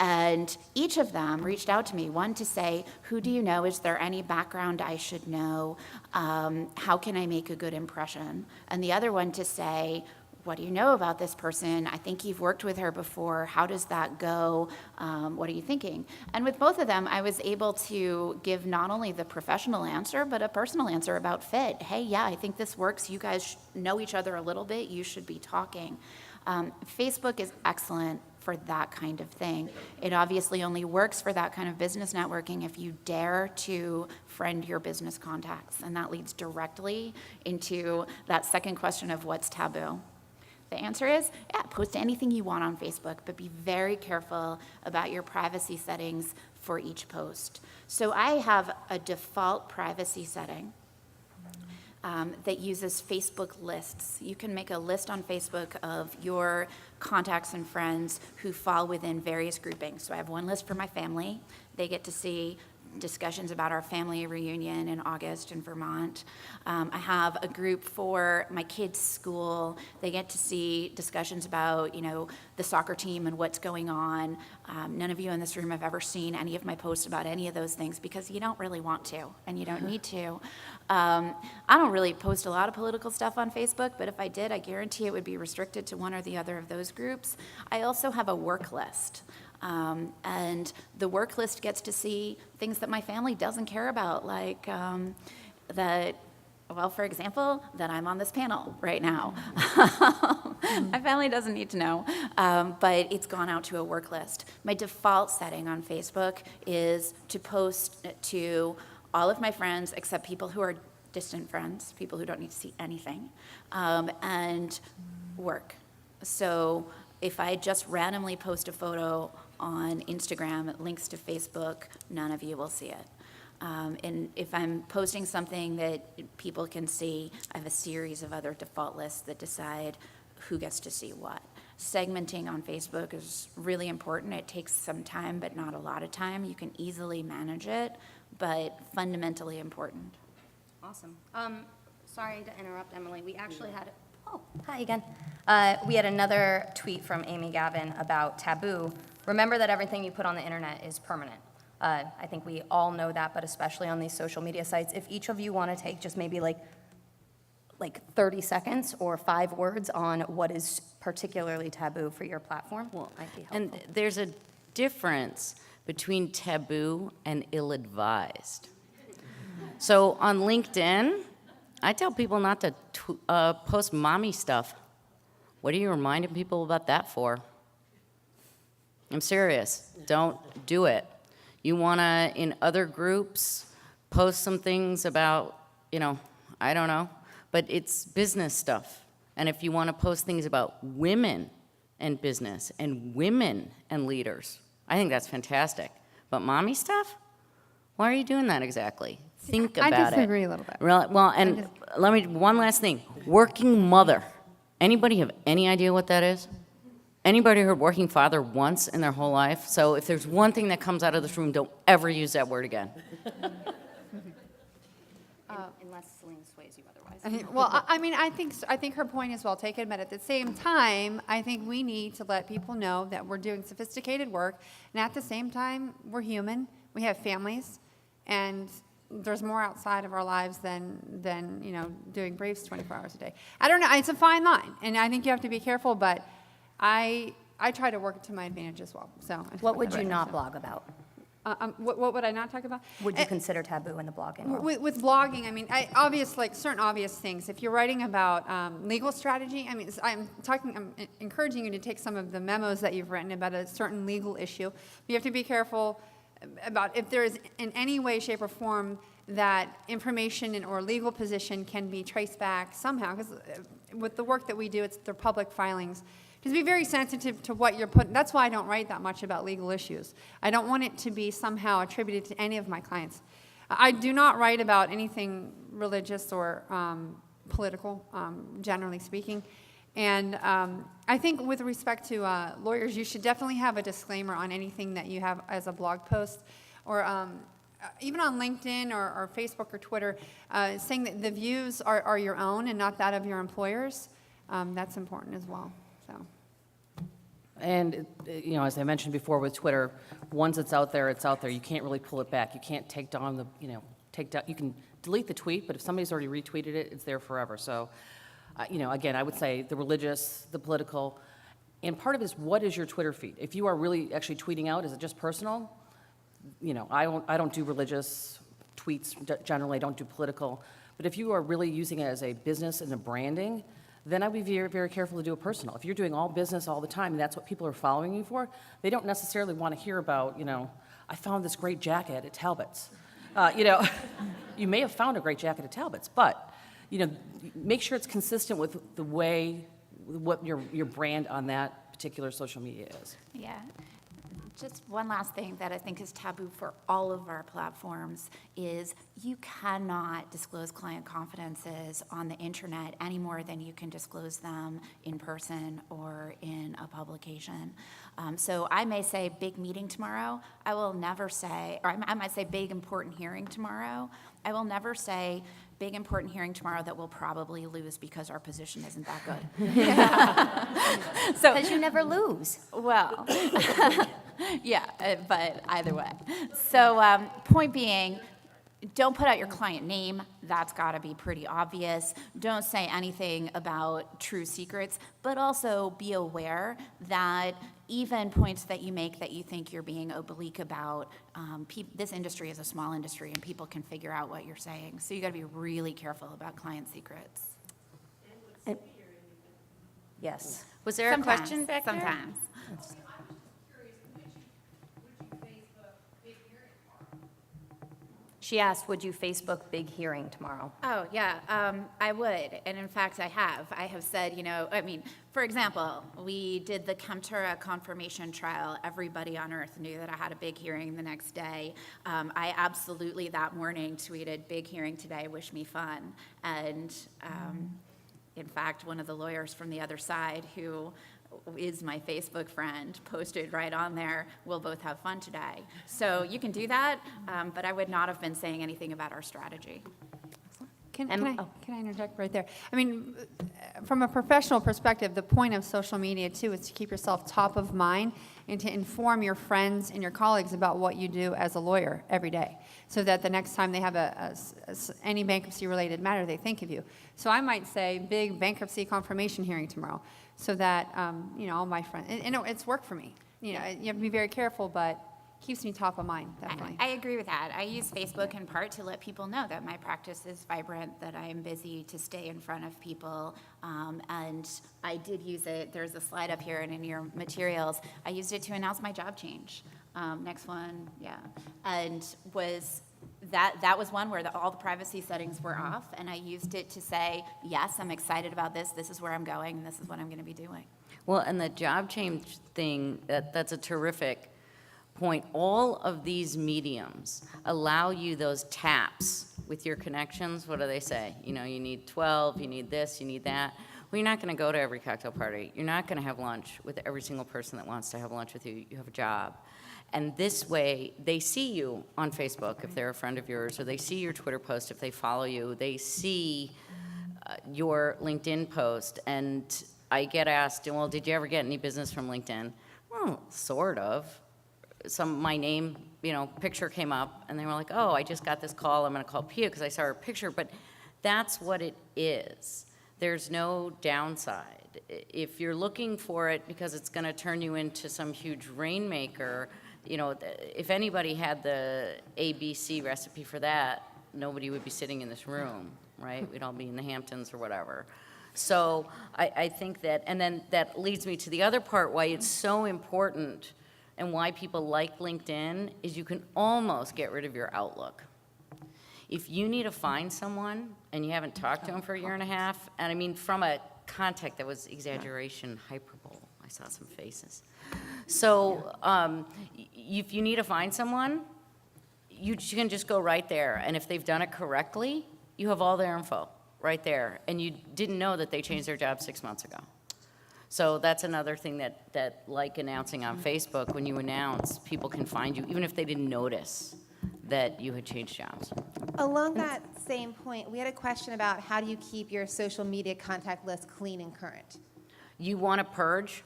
And each of them reached out to me, one to say, who do you know? Is there any background I should know? How can I make a good impression? And the other one to say, what do you know about this person? I think you've worked with her before. How does that go? What are you thinking? And with both of them, I was able to give not only the professional answer, but a personal answer about fit. Hey, yeah, I think this works. You guys know each other a little bit. You should be talking. Facebook is excellent for that kind of thing. It obviously only works for that kind of business networking if you dare to friend your business contacts. And that leads directly into that second question of what's taboo. The answer is, yeah, post anything you want on Facebook, but be very careful about your privacy settings for each post. So I have a default privacy setting that uses Facebook lists. You can make a list on Facebook of your contacts and friends who fall within various groupings. So I have one list for my family. They get to see discussions about our family reunion in August in Vermont. I have a group for my kids' school. They get to see discussions about, the soccer team and what's going on. None of you in this room have ever seen any of my posts about any of those things because you don't really want to and you don't need to. I don't really post a lot of political stuff on Facebook, but if I did, I guarantee it would be restricted to one or the other of those groups. I also have a work list. And the work list gets to see things that my family doesn't care about, like that Well, for example, that I'm on this panel right now. My family doesn't need to know, but it's gone out to a work list. My default setting on Facebook is to post to all of my friends except people who are distant friends, people who don't need to see anything, and work. So if I just randomly post a photo on Instagram, it links to Facebook, none of you will see it. And if I'm posting something that people can see, I have a series of other default lists that decide who gets to see what. Segmenting on Facebook is really important. It takes some time, but not a lot of time. You can easily manage it, but fundamentally important. Awesome. Sorry to interrupt, Emily. We actually had, oh, hi again. We had another tweet from Amy Gavin about taboo. Remember that everything you put on the internet is permanent. I think we all know that, but especially on these social media sites, if each of you want to take just maybe like 30 seconds or 5 words on what is particularly taboo for your platform, might be helpful. And there's a difference between taboo and ill-advised. So on LinkedIn, I tell people not to post mommy stuff. What are you reminding people about that for? I'm serious. Don't do it. You want to, in other groups, post some things about, I don't know, but it's business stuff. And if you want to post things about women and business and women and leaders, I think that's fantastic. But mommy stuff? Why are you doing that exactly? Think about it. I disagree a little bit. Well, and one last thing. Working mother. Anybody have any idea what that is? Anybody heard working father once in their whole life? So if there's one thing that comes out of this room, don't ever use that word again. Unless Celine sways you otherwise. Well, I think her point is well taken, but at the same time, I think we need to let people know that we're doing sophisticated work, and at the same time, we're human. We have families, and there's more outside of our lives than doing briefs 24 hours a day. I don't know. It's a fine line, and I think you have to be careful. But I try to work it to my advantage as well. So What would you not blog about? What would I not talk about? Would you consider taboo in the blogging world? With blogging, certain obvious things. If you're writing about legal strategy, I'm encouraging you to take some of the memos that you've written about a certain legal issue. You have to be careful about if there is in any way, shape, or form that information or legal position can be traced back somehow. Because with the work that we do, they're public filings. Because be very sensitive to what you're putting. That's why I don't write that much about legal issues. I don't want it to be somehow attributed to any of my clients. I do not write about anything religious or political, generally speaking. And I think with respect to lawyers, you should definitely have a disclaimer on anything that you have as a blog post, or even on LinkedIn or Facebook or Twitter, saying that the views are your own and not that of your employers. That's important as well. So. And, as I mentioned before with Twitter, once it's out there, it's out there. You can't really pull it back. You can't take down you can delete the tweet, but if somebody's already retweeted it, it's there forever. So, again, I would say the religious, the political, and part of it is what is your Twitter feed? If you are really actually tweeting out, is it just personal? I don't do religious tweets generally. I don't do political. But if you are really using it as a business and a branding, then I would be very, very careful to do it personal. If you're doing all business all the time and that's what people are following you for, they don't necessarily want to hear about, I found this great jacket at Talbot's. You may have found a great jacket at Talbot's, but, make sure it's consistent with the way, what your brand on that particular social media is. Yeah. Just one last thing that I think is taboo for all of our platforms is you cannot disclose client confidences on the internet any more than you can disclose them in person or in a publication. So I may say big meeting tomorrow. I will never say, or I might say big important hearing tomorrow. I will never say big important hearing tomorrow that we'll probably lose because our position isn't that good. So, Because you never lose. well, yeah, but either way. So point being, don't put out your client name. That's got to be pretty obvious. Don't say anything about true secrets, but also be aware that even points that you make that you think you're being oblique about. This industry is a small industry, and people can figure out what you're saying. So you got to be really careful about client secrets. Yes. Was there a question back there? Sometimes. She asked, would you Facebook big hearing tomorrow? Oh, yeah, I would. And in fact, I have. I have said, for example, we did the Chemtura confirmation trial. Everybody on earth knew that I had a big hearing the next day. I absolutely that morning tweeted, big hearing today, wish me fun. And in fact, one of the lawyers from the other side who is my Facebook friend posted right on there, we'll both have fun today. So you can do that, but I would not have been saying anything about our strategy. Can I interject right there? I mean, from a professional perspective, the point of social media, too, is to keep yourself top of mind and to inform your friends and your colleagues about what you do as a lawyer every day, so that the next time they have any bankruptcy-related matter, they think of you. So I might say, big bankruptcy confirmation hearing tomorrow, so that, all my friends, and it's worked for me. You have to be very careful, but keeps me top of mind, definitely. I agree with that. I use Facebook in part to let people know that my practice is vibrant, that I am busy, to stay in front of people. And I did use it. There's a slide up here and in your materials. I used it to announce my job change. Next one, yeah. And that was one where all the privacy settings were off, and I used it to say, yes, I'm excited about this. This is where I'm going, and this is what I'm going to be doing. Well, and the job change thing, that's a terrific point. All of these mediums allow you those taps with your connections. What do they say? You need 12, you need this, you need that. Well, you're not going to go to every cocktail party. You're not going to have lunch with every single person that wants to have lunch with you. You have a job. And this way, they see you on Facebook if they're a friend of yours, or they see your Twitter post if they follow you. They see your LinkedIn post. And I get asked, well, did you ever get any business from LinkedIn? Well, sort of. My name, picture came up, and they were like, oh, I just got this call. I'm going to call Pia because I saw her picture. But that's what it is. There's no downside. If you're looking for it because it's going to turn you into some huge rainmaker, if anybody had the ABC recipe for that, nobody would be sitting in this room, right? We'd all be in the Hamptons or whatever. So I think that, and then that leads me to the other part, why it's so important and why people like LinkedIn is you can almost get rid of your Outlook. If you need to find someone and you haven't talked to them for a year and a half, and I mean from a contact that was exaggeration, hyperbole, I saw some faces. So if you need to find someone, you can just go right there, and if they've done it correctly, you have all their info right there, and you didn't know that they changed their job 6 months ago. So that's another thing that like announcing on Facebook, when you announce, people can find you, even if they didn't notice that you had changed jobs. Along that same point, we had a question about how do you keep your social media contact list clean and current? You want to purge.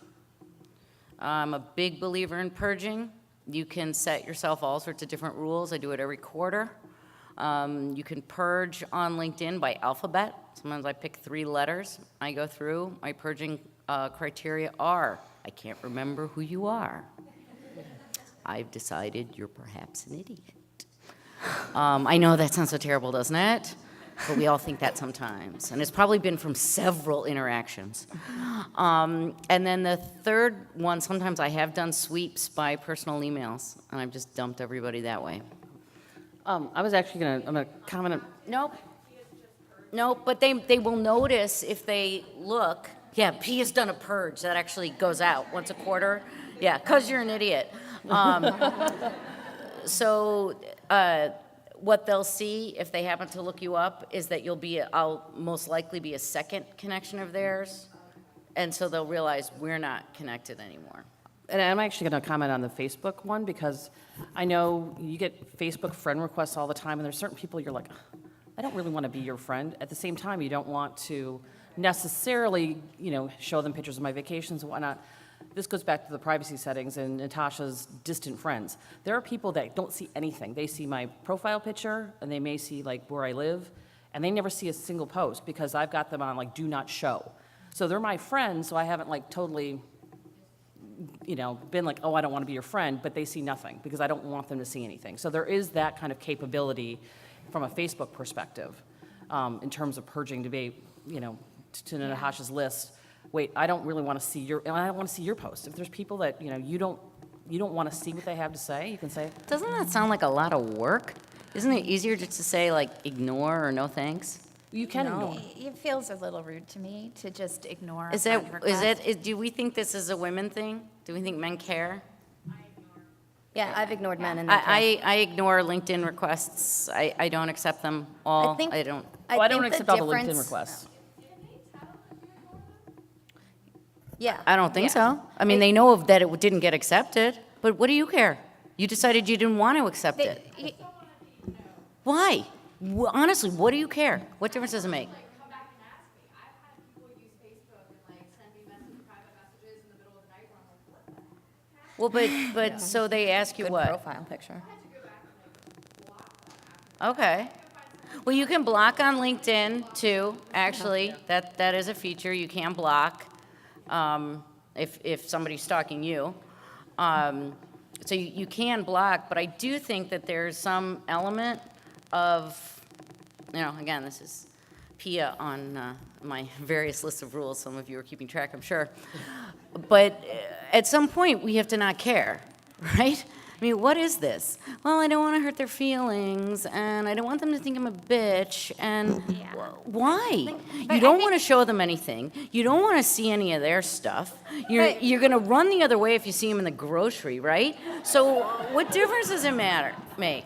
I'm a big believer in purging. You can set yourself all sorts of different rules. I do it every quarter. You can purge on LinkedIn by alphabet. Sometimes I pick 3 letters. I go through. My purging criteria are, I can't remember who you are. I've decided you're perhaps an idiot. I know that sounds so terrible, doesn't it? But we all think that sometimes. And it's probably been from several interactions. And then the third one, sometimes I have done sweeps by personal emails, and I've just dumped everybody that way. I was actually I'm gonna comment on. Nope, but they will notice if they look. Yeah, Pia's done a purge. That actually goes out once a quarter. Yeah, because you're an idiot. So what they'll see if they happen to look you up is that I'll most likely be a second connection of theirs. And so they'll realize we're not connected anymore. And I'm actually going to comment on the Facebook one because I know you get Facebook friend requests all the time, and there's certain people you're like, I don't really want to be your friend. At the same time, you don't want to necessarily, show them pictures of my vacations and whatnot. This goes back to the privacy settings and Natasha's distant friends. There are people that don't see anything. They see my profile picture, and they may see like where I live, and they never see a single post because I've got them on like do not show. So they're my friends, so I haven't like totally been like, oh, I don't want to be your friend, but they see nothing because I don't want them to see anything. So there is that kind of capability from a Facebook perspective in terms of purging to be, to Natasha's list. Wait, I don't really want to see I don't want to see your post. If there's people that, you don't want to see what they have to say, you can say, Doesn't that sound like a lot of work? Isn't it easier just to say, like, ignore or no thanks? you can ignore. It feels a little rude to me to just ignore a Is friend that, request. do we think this is a women thing? Do we think men care? Yeah, I've ignored men and they can't. I ignore LinkedIn requests. I don't accept them all. think- I don't. Oh, I don't think accept the all the LinkedIn difference- requests. Yeah. I don't think so. I mean, they know that it didn't get accepted, but what do you care? You decided you didn't want to accept it. Why? Honestly, what do you care? What difference does it make? Come back and ask me. I've had people use Facebook and send me private messages in the middle of the night where I'm like, what the Well, but so they ask you Good what? profile picture. Okay. Well, you can block on LinkedIn too, actually. That is a feature. You can block if somebody's stalking you. So you can block, but I do think that there's some element of, again, this is PIA on my various lists of rules. Some of you are keeping track, I'm sure. But at some point, we have to not care, right? I mean, what is this? Well, I don't want to hurt their feelings, and I don't want them to think I'm a bitch, and why? You don't want to show them anything. You don't want to see any of their stuff. You're going to run the other way if you see them in the grocery, right? So what difference does it make?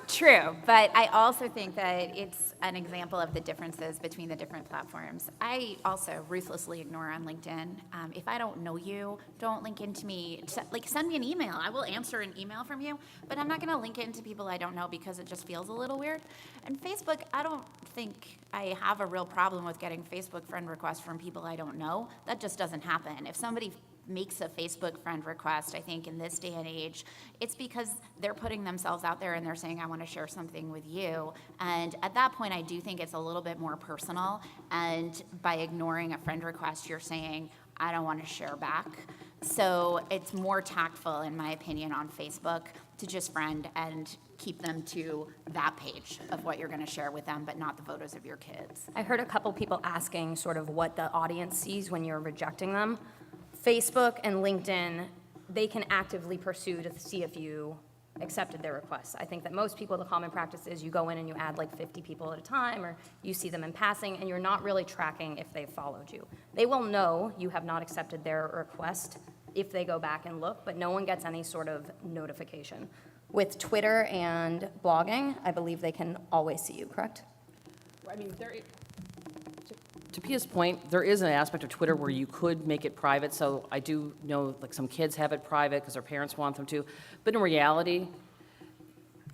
True, but I also think that it's an example of the differences between the different platforms. I also ruthlessly ignore on LinkedIn. If I don't know you, don't link into me. Send me an email. I will answer an email from you, but I'm not going to link into people I don't know because it just feels a little weird. And Facebook, I don't think I have a real problem with getting Facebook friend requests from people I don't know. That just doesn't happen. If somebody makes a Facebook friend request, I think in this day and age, it's because they're putting themselves out there and they're saying, I want to share something with you. And at that point, I do think it's a little bit more personal. And by ignoring a friend request, you're saying, I don't want to share back. So it's more tactful, in my opinion, on Facebook to just friend and keep them to that page of what you're going to share with them, but not the photos of your kids. I heard a couple people asking sort of what the audience sees when you're rejecting them. Facebook and LinkedIn, they can actively pursue to see if you accepted their requests. I think that most people, the common practice is you go in and you add like 50 people at a time, or you see them in passing, and you're not really tracking if they've followed you. They will know you have not accepted their request if they go back and look, but no one gets any sort of notification. With Twitter and blogging, I believe they can always see you, correct? I mean, to Pia's point, there is an aspect of Twitter where you could make it private. So I do know like some kids have it private because their parents want them to. But in reality,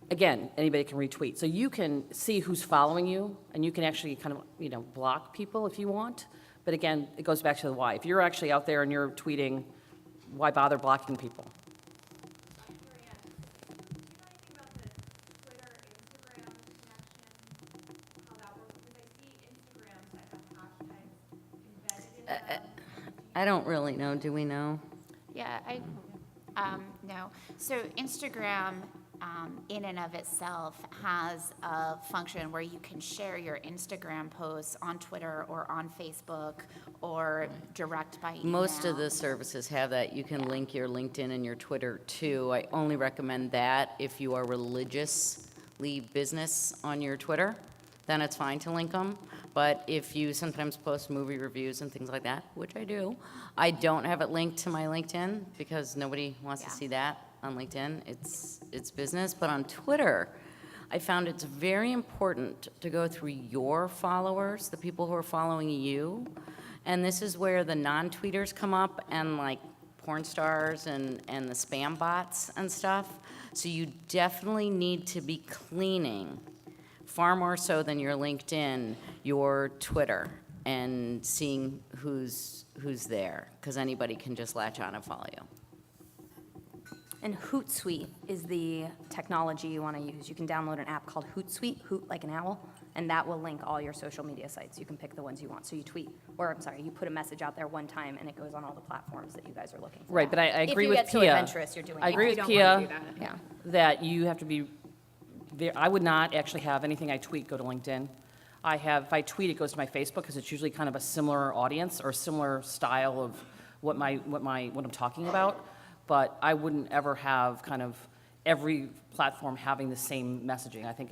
again, anybody can retweet. So you can see who's following you, and you can actually kind of, block people if you want. But again, it goes back to the why. If you're actually out there and you're tweeting, why bother blocking people? I don't really know. Do we know? Yeah, no. So Instagram, in and of itself, has a function where you can share your Instagram posts on Twitter or on Facebook or direct by email. Most of the services have that. You can link your LinkedIn and your Twitter too. I only recommend that if you are religiously business on your Twitter, then it's fine to link them. But if you sometimes post movie reviews and things like that, which I do, I don't have it linked to my LinkedIn because nobody wants to see that on LinkedIn. It's business. But on Twitter, I found it's very important to go through your followers, the people who are following you. And this is where the non-tweeters come up, and like porn stars and the spam bots and stuff. So you definitely need to be cleaning, far more so than your LinkedIn, your Twitter, and seeing who's there, because anybody can just latch on and follow you. And Hootsuite is the technology you want to use. You can download an app called Hootsuite, hoot like an owl, and that will link all your social media sites. You can pick the ones you want. So you tweet, or I'm sorry, you put a message out there one time, and it goes on all the platforms that you guys are looking for. Right, but I agree with If you Pia. get so adventurous, you're doing I it. agree If with you don't wanna Pia do that, yeah. that you have to be, I would not actually have anything I tweet go to LinkedIn. If I tweet, it goes to my Facebook, because it's usually kind of a similar audience or similar style of what I'm talking about. But I wouldn't ever have kind of every platform having the same messaging. I think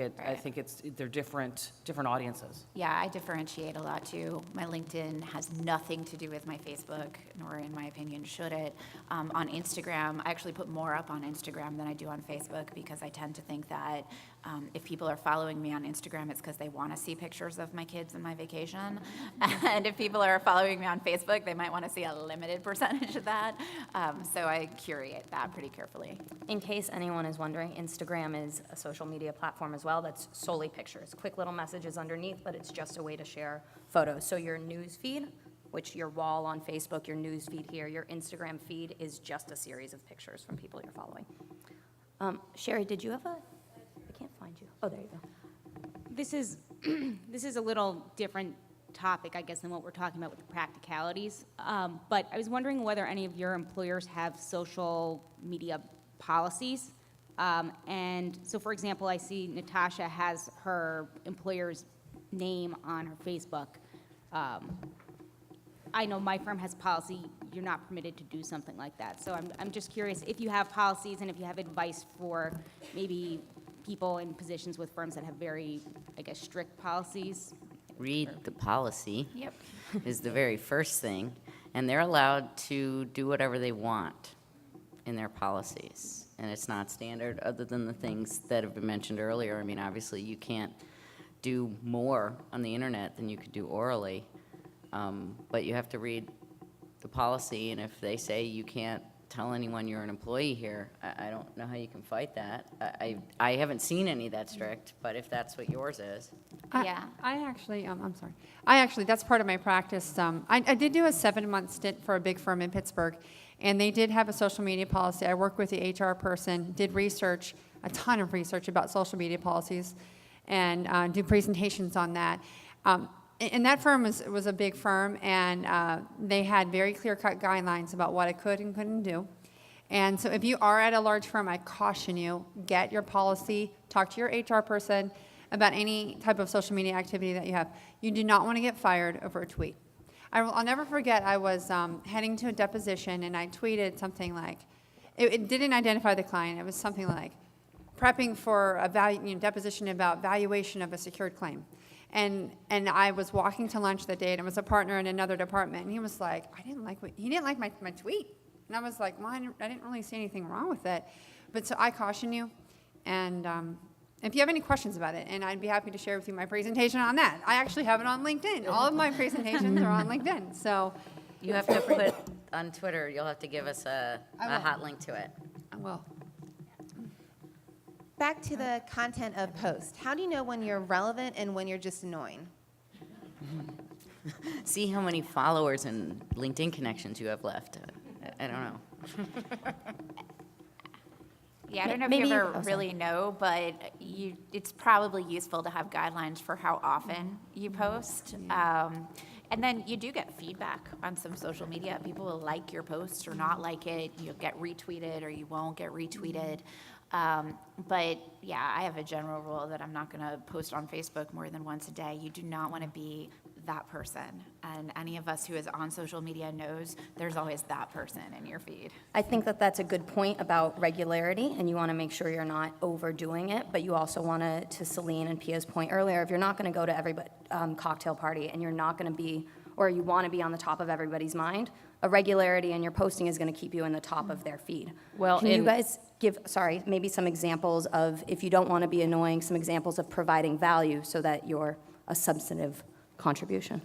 they're different audiences. Yeah, I differentiate a lot too. My LinkedIn has nothing to do with my Facebook, nor in my opinion should it. On Instagram, I actually put more up on Instagram than I do on Facebook, because I tend to think that if people are following me on Instagram, it's because they want to see pictures of my kids and my vacation. And if people are following me on Facebook, they might want to see a limited percentage of that. So I curate that pretty carefully. In case anyone is wondering, Instagram is a social media platform as well that's solely pictures. Quick little messages underneath, but it's just a way to share photos. So your news feed, which your wall on Facebook, your news feed here, your Instagram feed is just a series of pictures from people you're following. Sherry, did you have I can't find you. Oh, there you go. This is, this is a little different topic, I guess, than what we're talking about with the practicalities. But I was wondering whether any of your employers have social media policies. And so, for example, I see Natasha has her employer's name on her Facebook. I know my firm has policy, you're not permitted to do something like that. So I'm just curious if you have policies and if you have advice for maybe people in positions with firms that have very, I guess, strict policies. Read the policy. Yep. Is the very first thing, and they're allowed to do whatever they want in their policies. And it's not standard, other than the things that have been mentioned earlier. I mean, obviously, you can't do more on the internet than you could do orally, but you have to read the policy, and if they say you can't tell anyone you're an employee here, I don't know how you can fight that. I haven't seen any that strict, but if that's what yours is. Yeah. I actually, I'm sorry. That's part of my practice. I did do a 7-month stint for a big firm in Pittsburgh, and they did have a social media policy. I worked with the HR person, did research, a ton of research about social media policies, and do presentations on that. And that firm was a big firm, and they had very clear-cut guidelines about what it could and couldn't do. And so if you are at a large firm, I caution you, get your policy, talk to your HR person about any type of social media activity that you have. You do not want to get fired over a tweet. I'll never forget, I was heading to a deposition, and I tweeted something like, it didn't identify the client. It was something like, prepping for a deposition about valuation of a secured claim. And I was walking to lunch that day, and it was a partner in another department, and he was like, he didn't like my tweet. And I was like, well, I didn't really see anything wrong with it. But so I caution you, and if you have any questions about it, and I'd be happy to share with you my presentation on that. I actually have it on LinkedIn. All of my presentations are on LinkedIn, so. You have to put on Twitter, you'll have to give us a hot link to it. I will. Back to the content of posts. How do you know when you're relevant and when you're just annoying? See how many followers and LinkedIn connections you have left. I don't know. Yeah, I don't know if Maybe- you oh, ever sorry. really know, but it's probably useful to have guidelines for how often you post. And then you do get feedback on some social media. People will like your post or not like it. You'll get retweeted or you won't get retweeted. But yeah, I have a general rule that I'm not going to post on Facebook more than once a day. You do not want to be that person. And any of us who is on social media knows there's always that person in your feed. I think that that's a good point about regularity, and you want to make sure you're not overdoing it, but you also want to Celine and Pia's point earlier, if you're not going to go to every cocktail party and you're not going to be, or you want to be on the top of everybody's mind, a regularity in your posting is going to keep you in the top of their feed. Well, Can you and- guys give, maybe some examples of, if you don't want to be annoying, some examples of providing value so that you're a substantive contribution?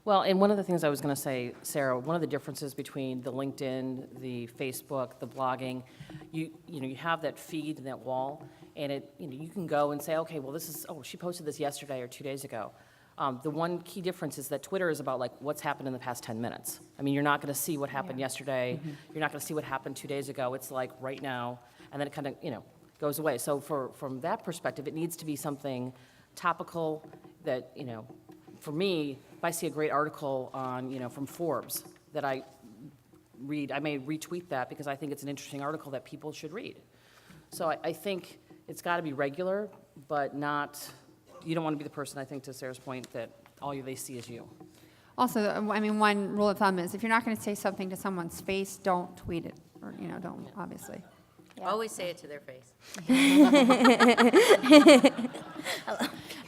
Well, and one of the things I was going to say, Sarah, one of the differences between the LinkedIn, the Facebook, the blogging, you have that feed and that wall, and you can go and say, okay, well, she posted this yesterday or 2 days ago. The one key difference is that Twitter is about like what's happened in the past 10 minutes. I mean, you're not going to see what happened yesterday. You're not going to see what happened 2 days ago. It's like right now, and then it kind of, goes away. So from that perspective, it needs to be something topical that, for me, if I see a great article on, from Forbes that I read, I may retweet that because I think it's an interesting article that people should read. So I think it's got to be regular, but not, you don't want to be the person, I think, to Sarah's point, that all they see is you. Also, I mean, one rule of thumb is if you're not going to say something to someone's face, don't tweet it, or, don't, obviously. Always say it to their face.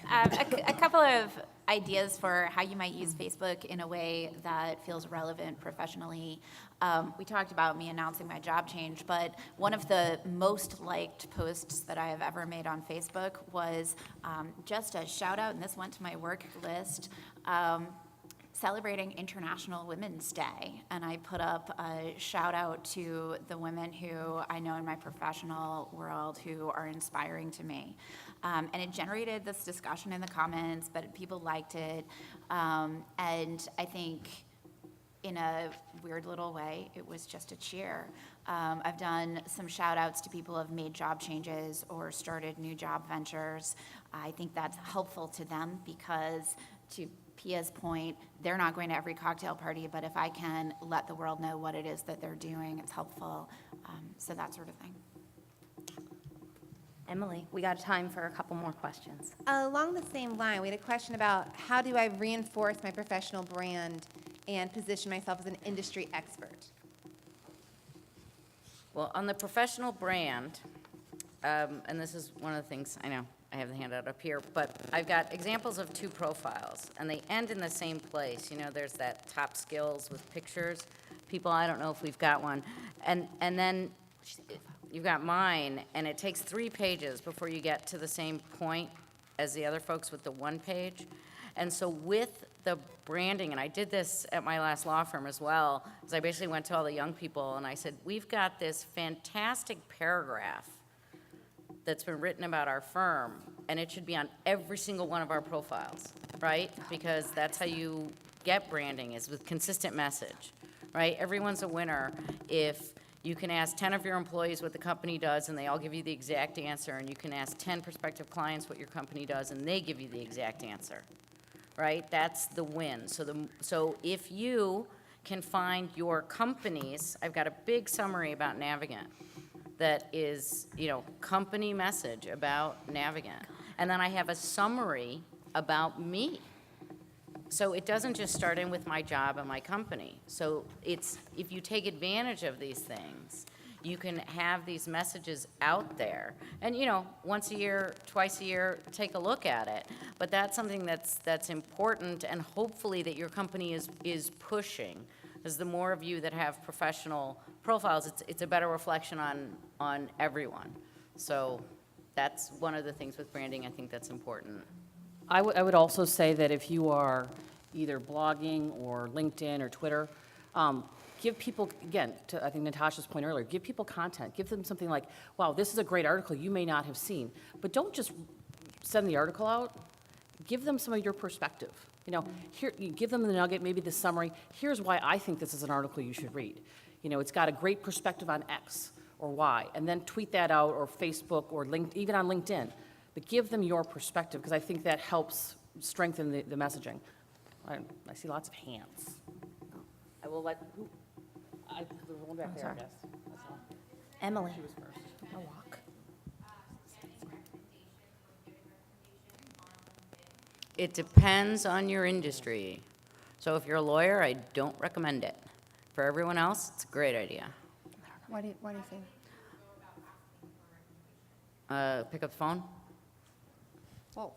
A couple of ideas for how you might use Facebook in a way that feels relevant professionally. We talked about me announcing my job change, but one of the most liked posts that I have ever made on Facebook was just a shout out, and this went to my work list, celebrating International Women's Day. And I put up a shout out to the women who I know in my professional world who are inspiring to me. And it generated this discussion in the comments, but people liked it. And I think in a weird little way, it was just a cheer. I've done some shout outs to people who have made job changes or started new job ventures. I think that's helpful to them because, to Pia's point, they're not going to every cocktail party, but if I can let the world know what it is that they're doing, it's helpful. So that sort of thing. Emily, we got time for a couple more questions. Along the same line, we had a question about how do I reinforce my professional brand and position myself as an industry expert? Well, on the professional brand, and this is one of the things, I know, I have the handout up here, but I've got examples of 2 profiles, and they end in the same place. There's that top skills with pictures. People, I don't know if we've got one. And then you've got mine, and it takes 3 pages before you get to the same point as the other folks with the 1 page. And so with the branding, and I did this at my last law firm as well, is I basically went to all the young people and I said, we've got this fantastic paragraph that's been written about our firm, and it should be on every single one of our profiles, right? Because that's how you get branding, is with consistent message, right? Everyone's a winner if you can ask 10 of your employees what the company does and they all give you the exact answer, and you can ask 10 prospective clients what your company does and they give you the exact answer, right? That's the win. So if you can find your companies, I've got a big summary about Navigant that is, company message about Navigant. And then I have a summary about me. So it doesn't just start in with my job and my company. So if you take advantage of these things, you can have these messages out there. And, once a year, twice a year, take a look at it. But that's something that's important, and hopefully that your company is pushing. Because the more of you that have professional profiles, it's a better reflection on everyone. So that's one of the things with branding I think that's important. I would also say that if you are either blogging or LinkedIn or Twitter, give people, again, to I think Natasha's point earlier, give people content. Give them something like, wow, this is a great article you may not have seen. But don't just send the article out. Give them some of your perspective. Here, you give them the nugget, maybe the summary. Here's why I think this is an article you should read. It's got a great perspective on X or Y, and then tweet that out, or Facebook, or even on LinkedIn. But give them your perspective, because I think that helps strengthen the messaging. I see lots of hands. I will let, there's one back there, I guess. That's all. Emily. She was first. A walk. It depends on your industry. So if you're a lawyer, I don't recommend it. For everyone else, it's a great idea. What do you think? Pick up the phone. Well,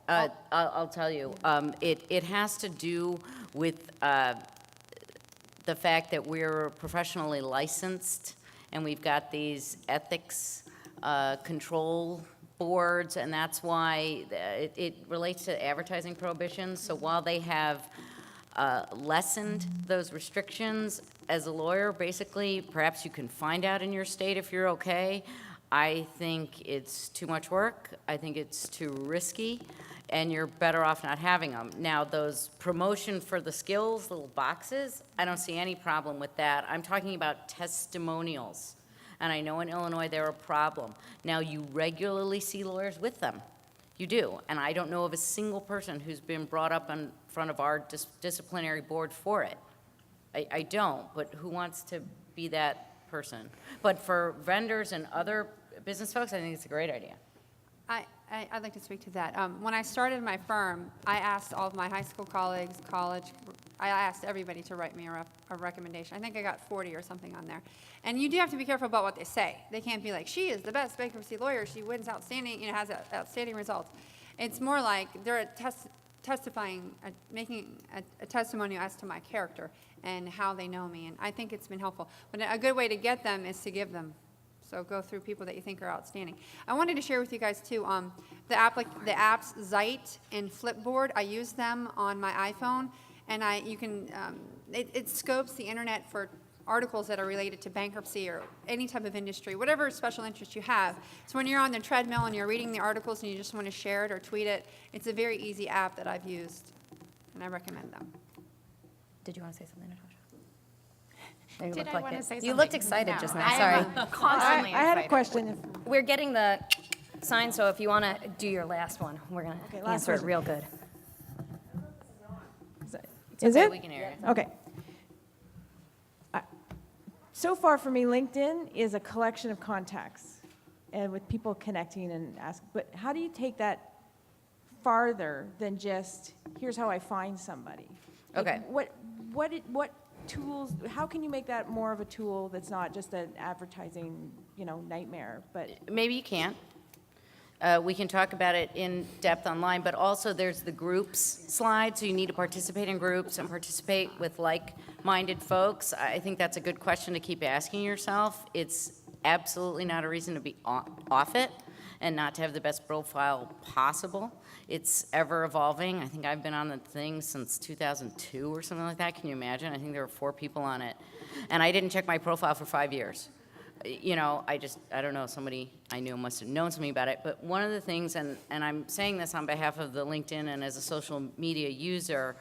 I'll tell you. It has to do with the fact that we're professionally licensed, and we've got these ethics control boards, and that's why it relates to advertising prohibitions. So while they have lessened those restrictions, as a lawyer, basically, perhaps you can find out in your state if you're okay. I think it's too much work. I think it's too risky. and you're better off not having them. Now, those promotion for the skills, little boxes, I don't see any problem with that. I'm talking about testimonials. And I know in Illinois they're a problem. Now, you regularly see lawyers with them. You do. And I don't know of a single person who's been brought up in front of our disciplinary board for it. I don't, but who wants to be that person? But for vendors and other business folks, I think it's a great idea. I'd like to speak to that. When I started my firm, I asked all of my high school colleagues, I asked everybody to write me a recommendation. I think I got 40 or something on there. And you do have to be careful about what they say. They can't be like, she is the best bankruptcy lawyer, she wins outstanding, has outstanding results. It's more like they're testifying, making a testimonial as to my character and how they know me, and I think it's been helpful. But a good way to get them is to give them. So go through people that you think are outstanding. I wanted to share with you guys too, the apps Zite and Flipboard. I use them on my iPhone, and it scopes the internet for articles that are related to bankruptcy or any type of industry, whatever special interest you have. So when you're on the treadmill and you're reading the articles and you just want to share it or tweet it, it's a very easy app that I've used, and I recommend them. Did you want to say something, Natasha? Did I want to say something? You looked excited just now, I sorry. am constantly I had a excited. question. We're getting the sign, so if you want to do your last one, we're going Okay, to last answer it one. real good. Is Okay, it? we can hear it. Okay. So far for me, LinkedIn is a collection of contacts and with people connecting and ask, but how do you take that farther than just, here's how I find somebody? Like, Okay. What tools, how can you make that more of a tool that's not just an advertising, nightmare, but Maybe you can't. We can talk about it in depth online, but also there's the groups slide, so you need to participate in groups and participate with like-minded folks. I think that's a good question to keep asking yourself. It's absolutely not a reason to be off it and not to have the best profile possible. It's ever evolving. I think I've been on the thing since 2002 or something like that. Can you imagine? I think there were 4 people on it. And I didn't check my profile for 5 years. I don't know, somebody I knew must have known something about it. But one of the things, and I'm saying this on behalf of the LinkedIn and as a social media user,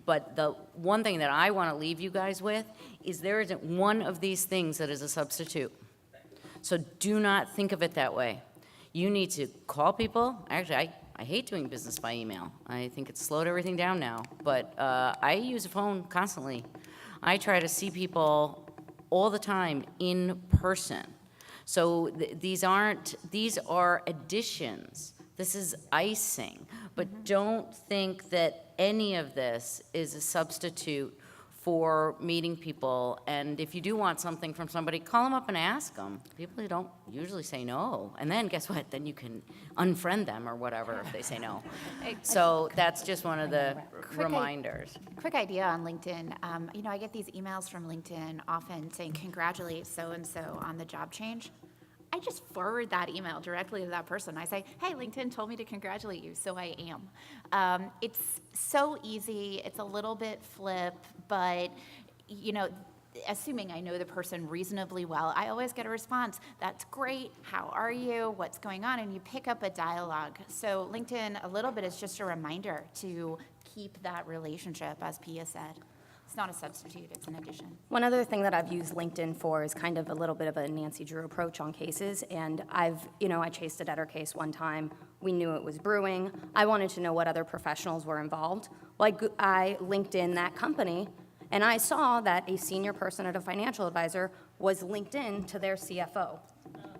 but the one thing that I want to leave you guys with is there isn't one of these things that is a substitute. So do not think of it that way. You need to call people. Actually, I hate doing business by email. I think it's slowed everything down now. But I use a phone constantly. I try to see people all the time in person. So these are additions. This is icing. But don't think that any of this is a substitute for meeting people. And if you do want something from somebody, call them up and ask them. People don't usually say no. And then guess what? Then you can unfriend them or whatever if they say no. So that's just one of the reminders. Quick idea on LinkedIn. I get these emails from LinkedIn often saying, congratulate so-and-so on the job change. I just forward that email directly to that person. I say, hey, LinkedIn told me to congratulate you, so I am. It's so easy. It's a little bit flip, but, assuming I know the person reasonably well, I always get a response. That's great. How are you? What's going on? And you pick up a dialogue. So LinkedIn, a little bit, is just a reminder to keep that relationship, as Pia said. It's not a substitute, it's an addition. One other thing that I've used LinkedIn for is kind of a little bit of a Nancy Drew approach on cases. And I chased a debtor case one time. We knew it was brewing. I wanted to know what other professionals were involved. Well, I linked in that company, and I saw that a senior person at a financial advisor was linked in to their CFO.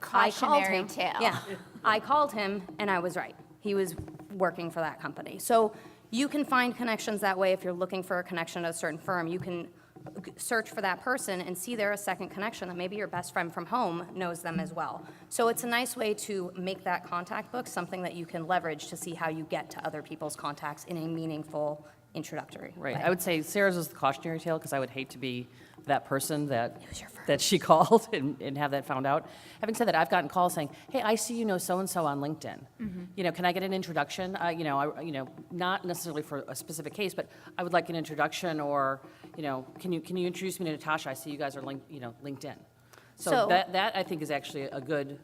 Cautionary tale. Yeah, I called him, and I was right. He was working for that company. So you can find connections that way. If you're looking for a connection at a certain firm, you can search for that person and see there a second connection that maybe your best friend from home knows them as well. So it's a nice way to make that contact book something that you can leverage to see how you get to other people's contacts in a meaningful introductory Right. way. I would say Sarah's is the cautionary tale, because I would hate to be that person that she called and have that found out. Having said that, I've gotten calls saying, hey, I see you know so-and-so on LinkedIn. Can I get an introduction? Not necessarily for a specific case, but I would like an introduction, or, can you introduce me to Natasha? I see you guys are LinkedIn. So that I think is actually a good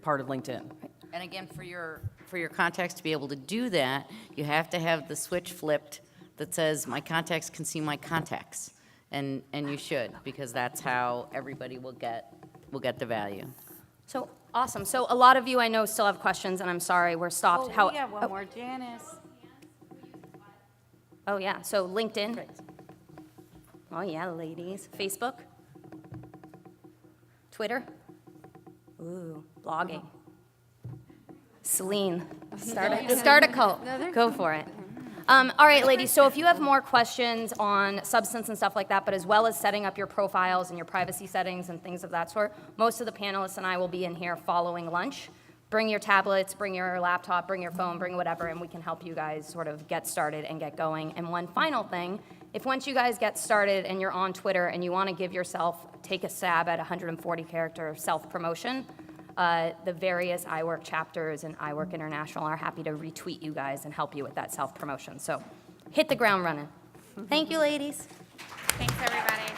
part of LinkedIn. And again, for for your contacts to be able to do that, you have to have the switch flipped that says, my contacts can see my contacts. And you should, because that's how everybody will get the value. So, awesome. So a lot of you I know still have questions, and I'm sorry, we're stopped. We got one more, Janice. Oh, yeah, so LinkedIn. Oh, yeah, ladies. Facebook. Twitter. Ooh, blogging. Celine, start a cult. Go for it. All right, ladies, so if you have more questions on substance and stuff like that, but as well as setting up your profiles and your privacy settings and things of that sort, most of the panelists and I will be in here following lunch. Bring your tablets, bring your laptop, bring your phone, bring whatever, and we can help you guys sort of get started and get going. And one final thing, if once you guys get started and you're on Twitter and you want to give yourself, take a stab at 140-character self-promotion, the various IWIRC chapters and IWIRC International are happy to retweet you guys and help you with that self-promotion. So hit the ground running. Thank you, ladies. Thanks, everybody.